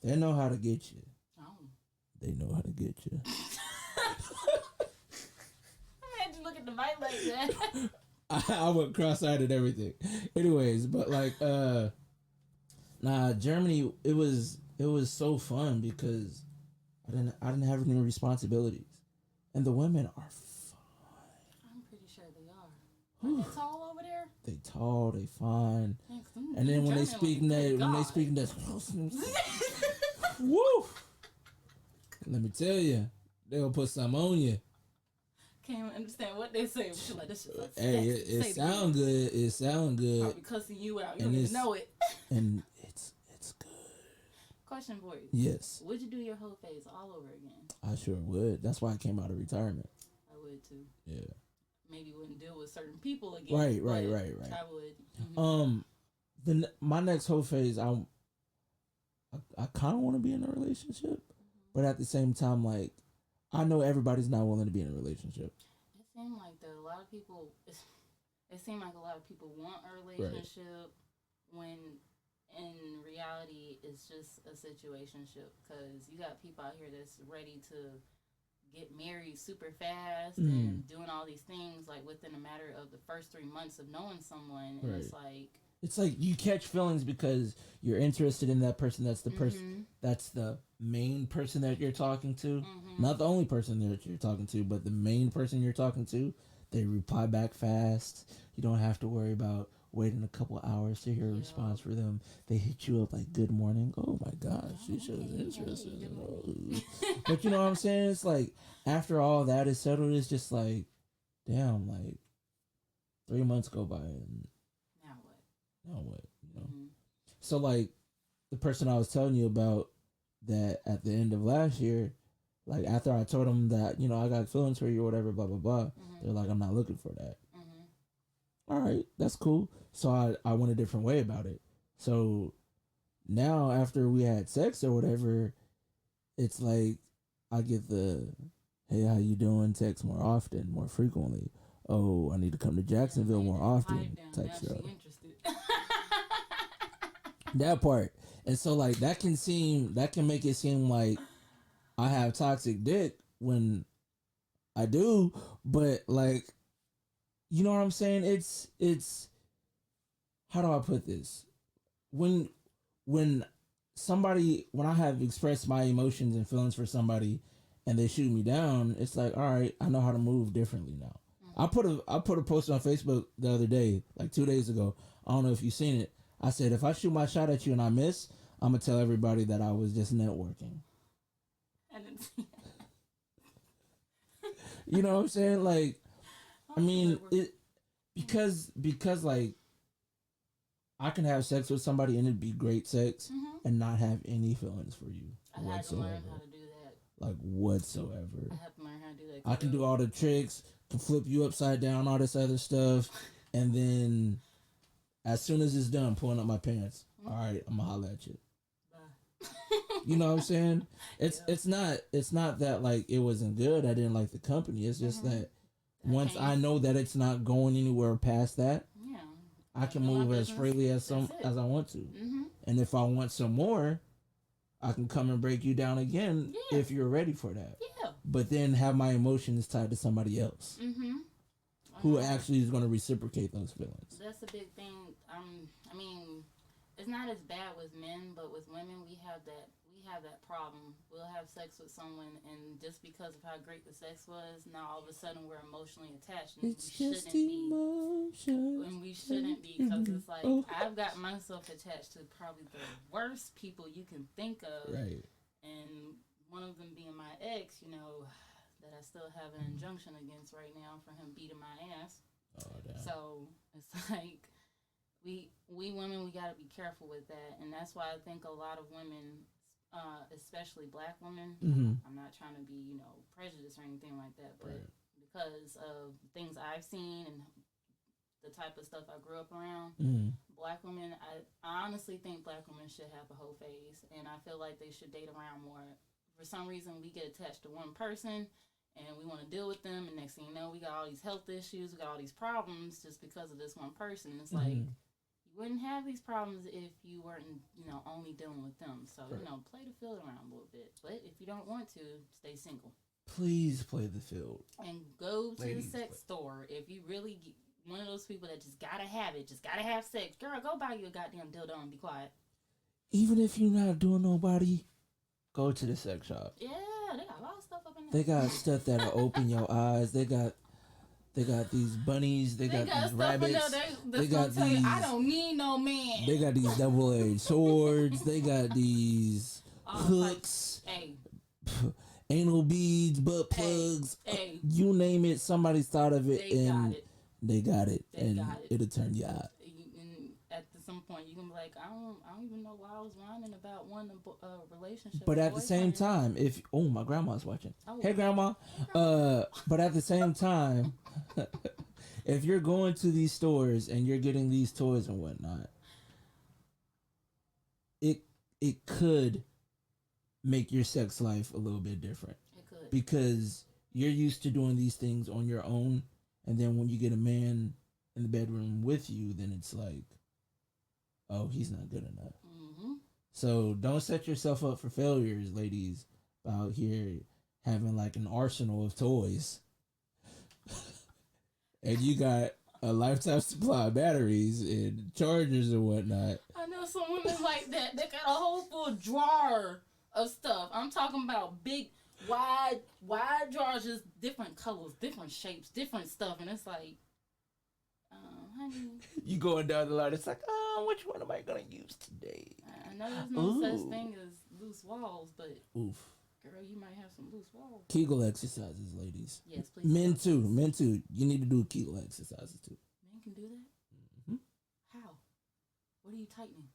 they know how to get you. Oh. They know how to get you. Look at the mic like that. I went cross-eyed and everything. Anyways, but like, Germany, it was so fun because I didn't have any responsibilities, and the women are fine. I'm pretty sure they are. Are they tall over there? They tall, they fine, and then when they speak that, woo! Let me tell you, they'll put some on you. Can't understand what they say. But like, this shit like hey, it sound good. It sound good. I'll be cussing you out. You don't even know it. And it's good. Question for you. Yes. Would you do your whole phase all over again? I sure would. That's why I came out of retirement. I would too. Yeah. Maybe wouldn't deal with certain people again. Right. I would. My next whole phase, I kind of want to be in a relationship, but at the same time, like, I know everybody's not willing to be in a relationship. It seemed like that a lot of people. It seemed like a lot of people want a relationship when, in reality, it's just a situationship. Because you got people out here that's ready to get married super fast and doing all these things like within a matter of the first 3 months of knowing someone, and it's like you catch feelings because you're interested in that person. That's the person. That's the main person that you're talking to. Not the only person that you're talking to, but the main person you're talking to. They reply back fast. You don't have to worry about waiting a couple hours to hear a response for them. They hit you up like, "Good morning." Oh my gosh, she shows interested. But you know what I'm saying? It's like after all that is settled, it's just like, damn, like 3 months go by and now what? You know. So like the person I was telling you about that at the end of last year, like after I told them that, you know, I got feelings for you or whatever, blah blah blah, they're like, I'm not looking for that. All right, that's cool. So I went a different way about it. So now after we had sex or whatever, it's like I get the hey, how you doing text more often, more frequently. Oh, I need to come to Jacksonville more often type stuff. That part. And so like that can make it seem like I have toxic dick when I do, but like you know what I'm saying? It's how do I put this? When when when I have expressed my emotions and feelings for somebody and they shoot me down, it's like, all right, I know how to move differently now. I put a post on Facebook the other day, like 2 days ago. I don't know if you've seen it. I said if I shoot my shot at you and I miss, I'm gonna tell everybody that I was just networking. I didn't see that. You know what I'm saying? Like, I mean, it because like I can have sex with somebody and it'd be great sex and not have any feelings for you I had to learn how to do that. Like whatsoever. I have to learn how to do that. I can do all the tricks, can flip you upside down, all this other stuff, and then as soon as it's done, pulling up my pants. All right, I'm gonna holler at you. You know what I'm saying? It's not that like it wasn't good. I didn't like the company. It's just that once I know that it's not going anywhere past that, I can move as freely as I want to. And if I want some more, I can come and break you down again if you're ready for that. Yeah. But then have my emotions tied to somebody else who actually is going to reciprocate those feelings. That's a big thing. I mean, it's not as bad with men, but with women, we have that problem. We'll have sex with someone, and just because of how great the sex was, now all of a sudden we're emotionally attached, and it's just emotion. And we shouldn't be, because it's like I've got myself attached to probably the worst people you can think of, right? And one of them being my ex, that I still have an injunction against right now for him beating my ass. Oh, damn. So it's like we women, we got to be careful with that, and that's why I think a lot of women, especially black women, I'm not trying to be prejudiced or anything like that, but because of things I've seen and the type of stuff I grew up around, black women, I honestly think black women should have a hoe phase, and I feel like they should date around more. For some reason, we get attached to one person and we want to deal with them, and next thing you know, we got all these health issues, we got all these problems just because of this one person. It's like, you wouldn't have these problems if you weren't, only dealing with them. So, play the field around a little bit. But if you don't want to, stay single. Please play the field. And go to the sex store. If you really get one of those people that just gotta have it, just gotta have sex, girl, go buy you a goddamn dildo and be quiet. Even if you're not doing nobody, go to the sex shop. Yeah, they got a lot of stuff up in there. They got stuff that'll open your eyes. They got these bunnies. They got these rabbits. They got these. I don't need no man. They got these double-edged swords. They got these hooks. Hey. Anal beads, butt plugs. Hey. You name it, somebody's thought of it, they got it. It'll turn you out. And at some point, you can be like, I don't even know why I was whining about one relationship. But at the same time, my grandma's watching. Hey, grandma. But at the same time, if you're going to these stores and you're getting these toys and whatnot, it could make your sex life a little bit different. It could. Because you're used to doing these things on your own, and then when you get a man in the bedroom with you, then it's like, oh, he's not good enough. So don't set yourself up for failures, ladies, out here having like an arsenal of toys. And you got a lifetime supply of batteries and chargers and whatnot. I know some women like that. They got a whole full drawer of stuff. I'm talking about big, wide drawers, just different colors, different shapes, different stuff. And it's like, honey. You going down the line, it's like, which one am I going to use today? I know there's no such thing as loose walls, but oof. Girl, you might have some loose walls. Kegel exercises, ladies. Yes, please. Men too. You need to do Kegel exercises too. Men can do that? How? What are you tightening?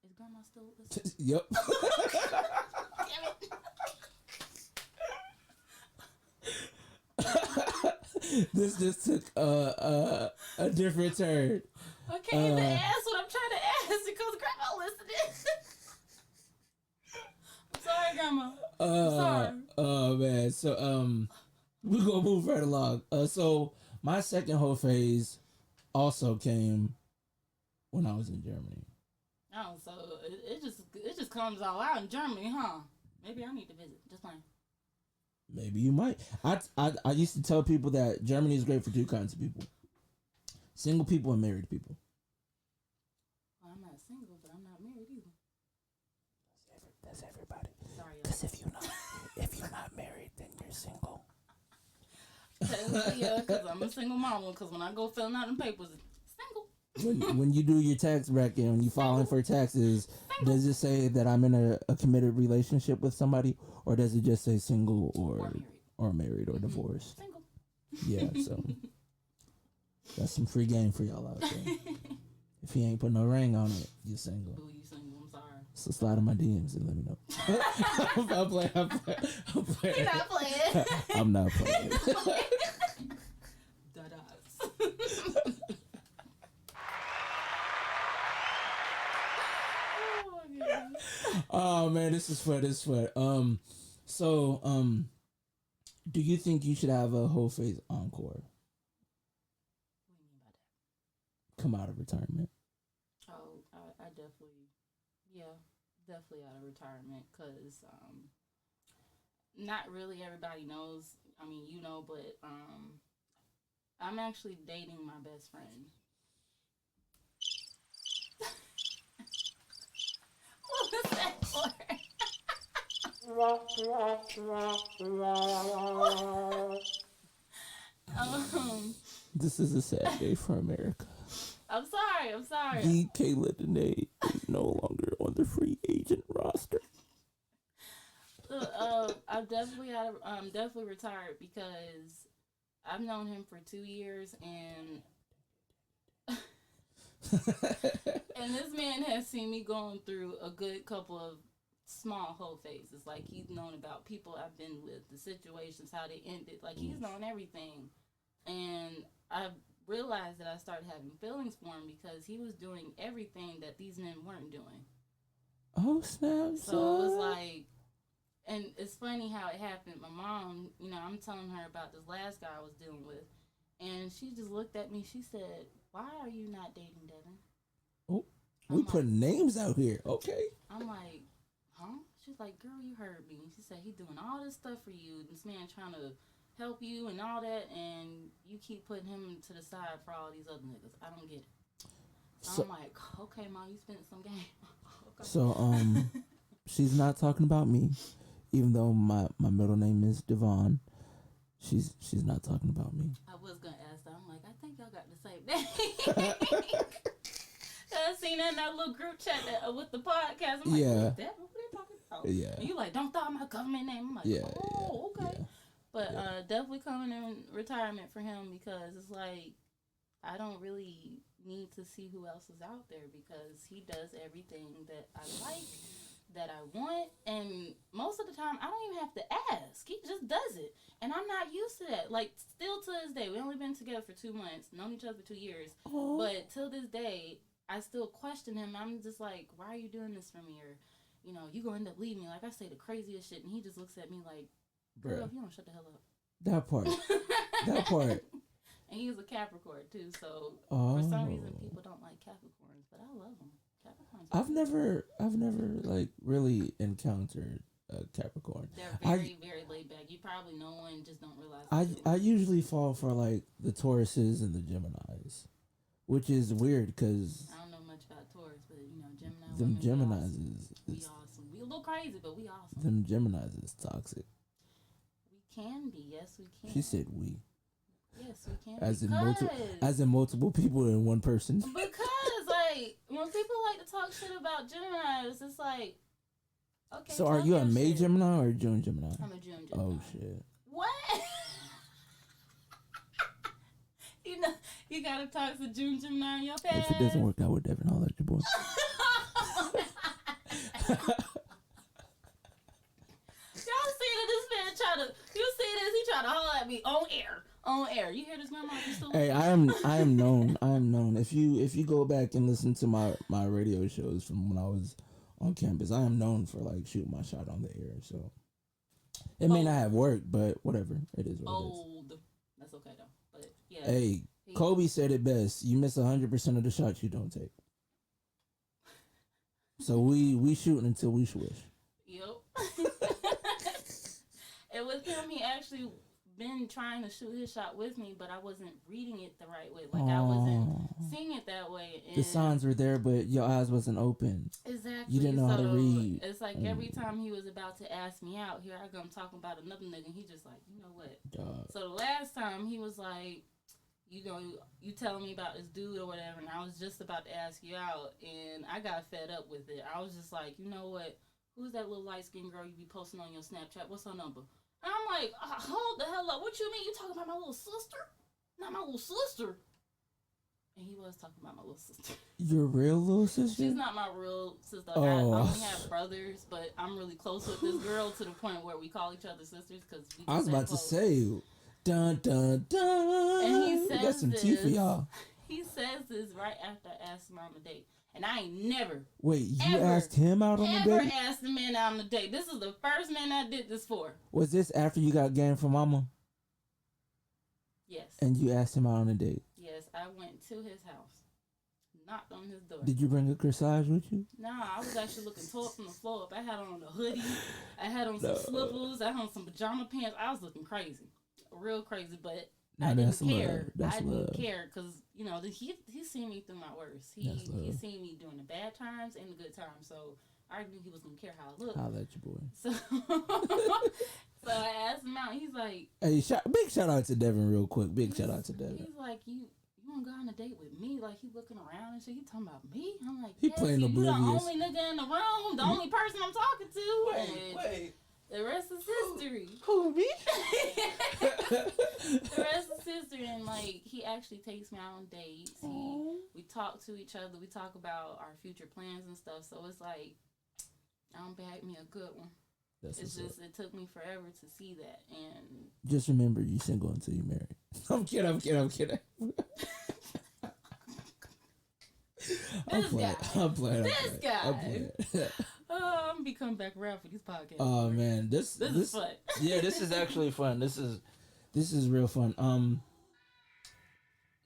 Is grandma still listening? Yep. This just took a different turn. I can't even ask what I'm trying to grandma. I'm sorry. Oh man. So we're gonna move right along. So my second whole phase also came when I was in Germany. Oh, so it just comes all out in Germany, huh? Maybe I need to visit. Just playing. Maybe you might. I used to tell people that Germany is great for two kinds of people: single people and married people. Well, I'm not single, but I'm not married either. That's everybody. Sorry. Because if you're not married, then you're single. Yeah, because I'm a single mama. Because when I go filling out them papers, single. When you do your tax bracket, when you filing for taxes, does it say that I'm in a committed relationship with somebody, or does it just say single or married or divorced? Single. Yeah, so that's some free game for y'all out there. If he ain't put no ring on it, you're single. Ooh, you single? I'm sorry. So slide in my DMs and let me know. I'm playing. You're not playing. I'm not playing. Oh man, this is fun. So do you think you should have a whole phase encore? What do you mean by that? Come out of retirement. Oh, I definitely out of retirement, because not really everybody knows. I mean, you know, but I'm actually dating my best friend. What was that for? This is a sad day for America. I'm sorry. The Kayla Danáe is no longer on the free agent roster. I'm definitely retired, because I've known him for 2 years, and and this man has seen me going through a good couple of small whole phases. Like, he's known about people I've been with, the situations, how they ended. Like, he's known everything. And I realized that I started having feelings for him because he was doing everything that these men weren't doing. Oh, snap. So it was like, and it's funny how it happened. My mom, I'm telling her about this last guy I was dealing with, and she just looked at me. She said, "Why are you not dating Devin?" Oh, we put names out here. Okay. I'm like, huh? She's like, "Girl, you heard me." She said, "He doing all this stuff for you. This man trying to help you and all that, and you keep putting him to the side for all these other niggas. I don't get it." So I'm like, "Okay, Mom, you spent some game." Okay. So she's not talking about me, even though my middle name is Devon. She's not talking about me. I was gonna ask that. I'm like, I think y'all got the same name. I seen that in that little group chat with the podcast. I'm like, what they talking about? Yeah. And you like, don't throw out my government name. I'm like, okay. Yeah. But definitely coming in retirement for him, because it's like, I don't really need to see who else is out there, because he does everything that I like, that I want, and most of the time I don't even have to ask. He just does it, and I'm not used to that. Like, still to this day, we only been together for 2 months, known each other for 2 years, but till this day, I still question him. I'm just like, why are you doing this for me? Or, you gonna end up leaving me. Like, I say the craziest shit, and he just looks at me like, girl, if you don't shut the hell up. That part. And he was a Capricorn too, so for some reason people don't like Capricorns, but I love them. Capricorns. I've never like really encountered a Capricorn. They're very laid back. You probably know one, just don't realize. I usually fall for like the Tauruses and the Geminis, which is weird because I don't know much about Taurus, but Gemini. Them Geminis we awesome. We a little crazy, but we awesome. Them Geminis is toxic. We can be, yes, we can. She said we. Yes, we can. As in multiple people in one person. Because like when people like to talk shit about Geminis, it's like, okay. So are you a May Gemini or a June Gemini? I'm a June Gemini. Oh shit. What? You gotta talk to June Gemini in your past. If it doesn't work out with Devin, I'll let your boy. Y'all see that this man he tried to holler at me on air. You hear this, Grandma? Hey, I am known. If you go back and listen to my radio shows from when I was on campus. I am known for like shooting my shot on the air, so it may not have worked, but whatever. It is what it is. That's okay though. But yeah. Hey, Kobe said it best. You miss 100% of the shots you don't take. So we shooting until we swish. Yep. It was him. He actually been trying to shoot his shot with me, but I wasn't reading it the right way. Like I wasn't seeing it that way. And the signs were there, but your eyes wasn't open. Exactly. You didn't know how to read. It's like every time he was about to ask me out, here I go, I'm talking about another nigga, and he just like, you know what? So the last time he was like, you know, you telling me about this dude or whatever, and I was just about to ask you out, and I got fed up with it. I was just like, you know what? Who's that little light-skinned girl you be posting on your Snapchat? What's her number? And I'm like, hold the hell up. What you mean? You talking about my little sister? Not my little sister. And he was talking about my little sister. Your real little sister? She's not my real sister. I only have brothers, but I'm really close with this girl to the point where we call each other sisters because we I was about to say, dun dun dun. And he says we got some tea for y'all. He says this right after I asked him on a date. And I ain't never. Wait, you asked him out on a date? Ever asked a man out on a date. This is the first man I did this for. Was this after you got game from mama? Yes. And you asked him out on a date? Yes, I went to his house. Knocked on his door. Did you bring a corsage with you? Nah, I was actually looking tall from the floor up. I had on a hoodie. I had on some slippers. I had on some pajama pants. I was looking crazy. Real crazy, but I didn't care. I didn't care because, you know, he's seen me through my worst. He's seen me during the bad times and the good times. So I knew he was going to care how I looked. I'll let you, boy. So, so I asked him out. He's like... Hey, big shout out to Devin real quick. Big shout out to Devin. He's like, you want to go on a date with me? Like, he looking around and shit. He talking about me? I'm like, he playing oblivious. You the only nigga in the room. The only person I'm talking to. Wait. The rest is history. Who me? The rest is history, and like he actually takes me out on dates. We talk to each other. We talk about our future plans and stuff. So it's like I'm back me a good one. It's just it took me forever to see that, and just remember you're single until you're married. I'm kidding. I'm playing. This guy. I'm gonna be coming back around for this podcast. Oh man, this is fun. Yeah, this is actually fun. This is real fun.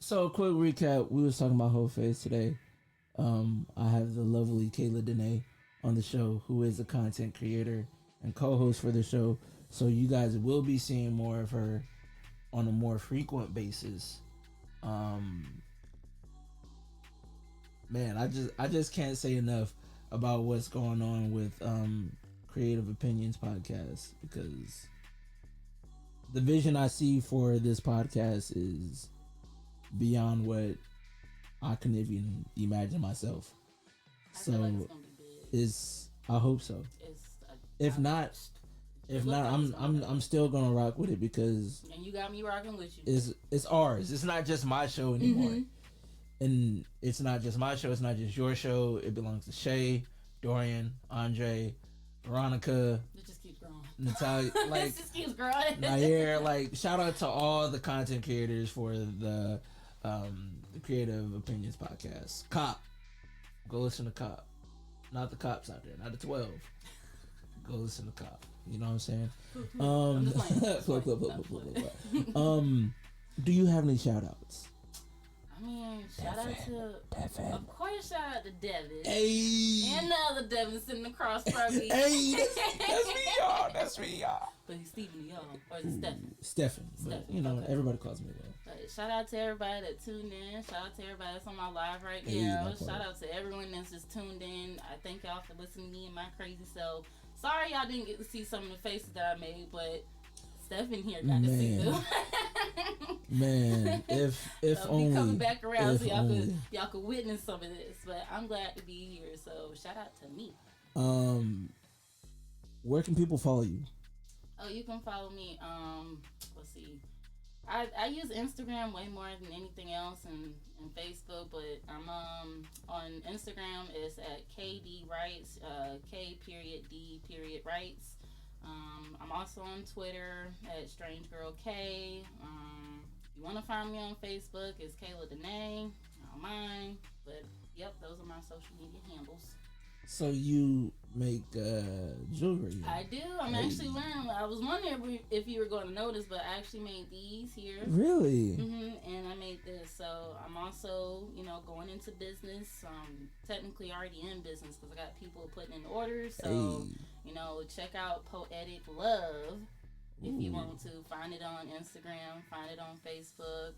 So quick recap. We was talking about Hoe Phases today. I have the lovely Kayla Danáe on the show, who is a content creator and co-host for the show. So you guys will be seeing more of her on a more frequent basis. Man, I just can't say enough about what's going on with Creative Opinions podcast, because the vision I see for this podcast is beyond what I can even imagine myself. I hope so. If not, I'm still gonna rock with it because and you got me rocking with you. It's ours. It's not just my show anymore. Mm-hmm. And it's not just my show. It's not just your show. It belongs to Shay, Dorian, Andre, Veronica. It just keeps growing. Natalia. Like, it just keeps growing. Nair. Like, shout out to all the content creators for the Creative Opinions podcast. Cop. Go listen to Cop. Not the cops out there. Not the 12. Go listen to Cop. You know what I'm saying? I'm just playing. Do you have any shout outs? I mean, shout out to, of course, shout out to Devin. Hey. And the other Devin sitting across from me. Hey, that's me, y'all. But he's Stephen, y'all. Or is it Stephen. But, you know, everybody calls me that. But shout out to everybody that tuned in. Shout out to everybody that's on my live right now. Shout out to everyone that's just tuned in. I thank y'all for listening to me and my crazy self. Sorry y'all didn't get to see some of the faces that I made, but Stephen here got to see them. Man, if only coming back around so y'all could witness some of this. But I'm glad to be here. So shout out to me. Where can people follow you? Oh, you can follow me. Let's see. I use Instagram way more than anything else, and Facebook. But I'm on Instagram. It's at KD Writes. K.D.Writes. I'm also on Twitter at Strange Girl K. If you want to find me on Facebook, it's Kayla Danáe. I don't mind. But, yep, those are my social media handles. So you make jewelry? I do. I'm actually wearing. I was wondering if you were going to notice, but I actually made these here. Really? And I made this. So I'm also, going into business. Technically already in business because I got people putting in orders. So, check out Poetic Love. If you want to find it on Instagram, find it on Facebook.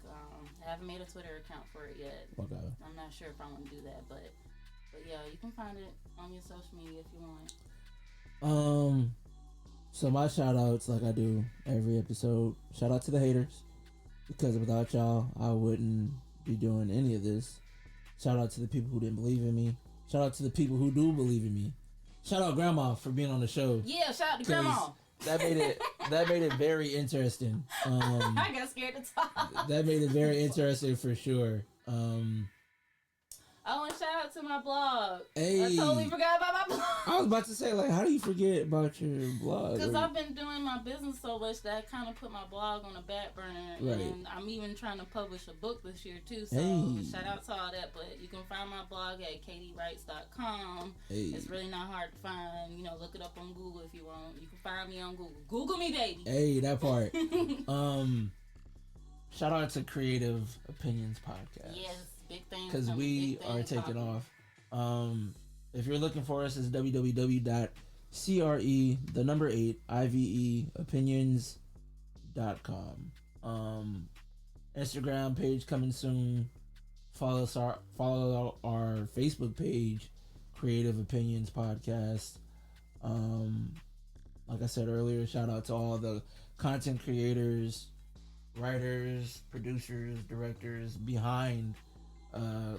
I haven't made a Twitter account for it yet. Okay. I'm not sure if I want to do that, but yeah, you can find it on your social media if you want. So my shout outs, like I do every episode, shout out to the haters, because without y'all, I wouldn't be doing any of this. Shout out to the people who didn't believe in me. Shout out to the people who do believe in me. Shout out Grandma for being on the show. Yeah, shout out to Grandma. That made it very interesting. I got scared to talk. That made it very interesting for sure. And shout out to my blog. Hey, I totally forgot about my blog. I was about to say, like, how do you forget about your blog? Because I've been doing my business so much that I kind of put my blog on the back burner. Right. And I'm even trying to publish a book this year, too. So shout out to all that. But you can find my blog at katiewrites.com. It's really not hard to find. Look it up on Google if you want. You can find me on Google. Google me, baby. Hey, that part. Shout out to Creative Opinions Podcast. Yes. Big things, because we are taking off. If you're looking for us, it's www.CRE8opinions.com. Instagram page coming soon. Follow our Facebook page, Creative Opinions Podcast. Like I said earlier, shout out to all the content creators, writers, producers, directors behind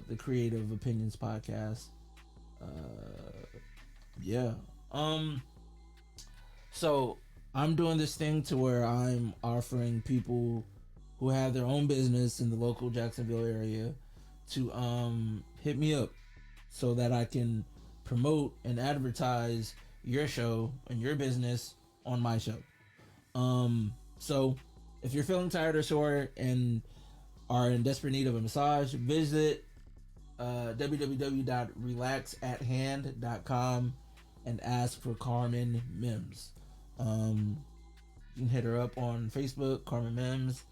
the Creative Opinions Podcast. So I'm doing this thing to where I'm offering people who have their own business in the local Jacksonville area to hit me up so that I can promote and advertise your show and your business on my show. So if you're feeling tired or sore and are in desperate need of a massage, visit www.relaxathand.com and ask for Carmen Mims. You can hit her up on Facebook, Carmen Mims.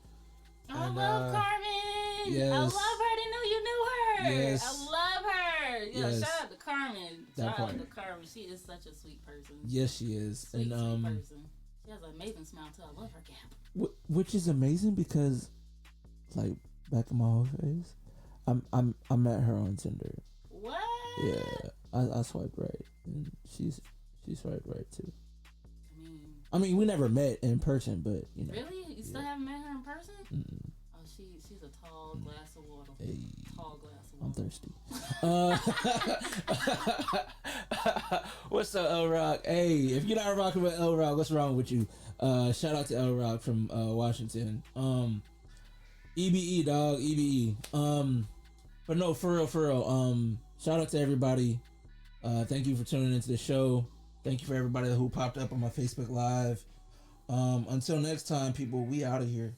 I love Carmen. Yes. I love her. I didn't know you knew her. Yes. I love her. Yes. Shout out to Carmen. Shout out to Carmen. She is such a sweet person. Yes, she is. Sweet person. She has an amazing smile too. I love her gap. Which is amazing because, like, back in my whole phase, I met her on Tinder. What? Yeah, I swiped right, and she swiped right too. I mean, we never met in person, but Really, you still haven't met her in person? Mm-mm. Oh, she's a tall glass of water. Hey, tall glass of water. I'm thirsty. What's up, L Rock? Hey, if you're not rocking with L Rock, what's wrong with you? Shout out to L Rock from Washington. EBE, dog, EBE. But no, for real. Shout out to everybody. Thank you for tuning into the show. Thank you for everybody who popped up on my Facebook Live. Until next time, people, we out of here.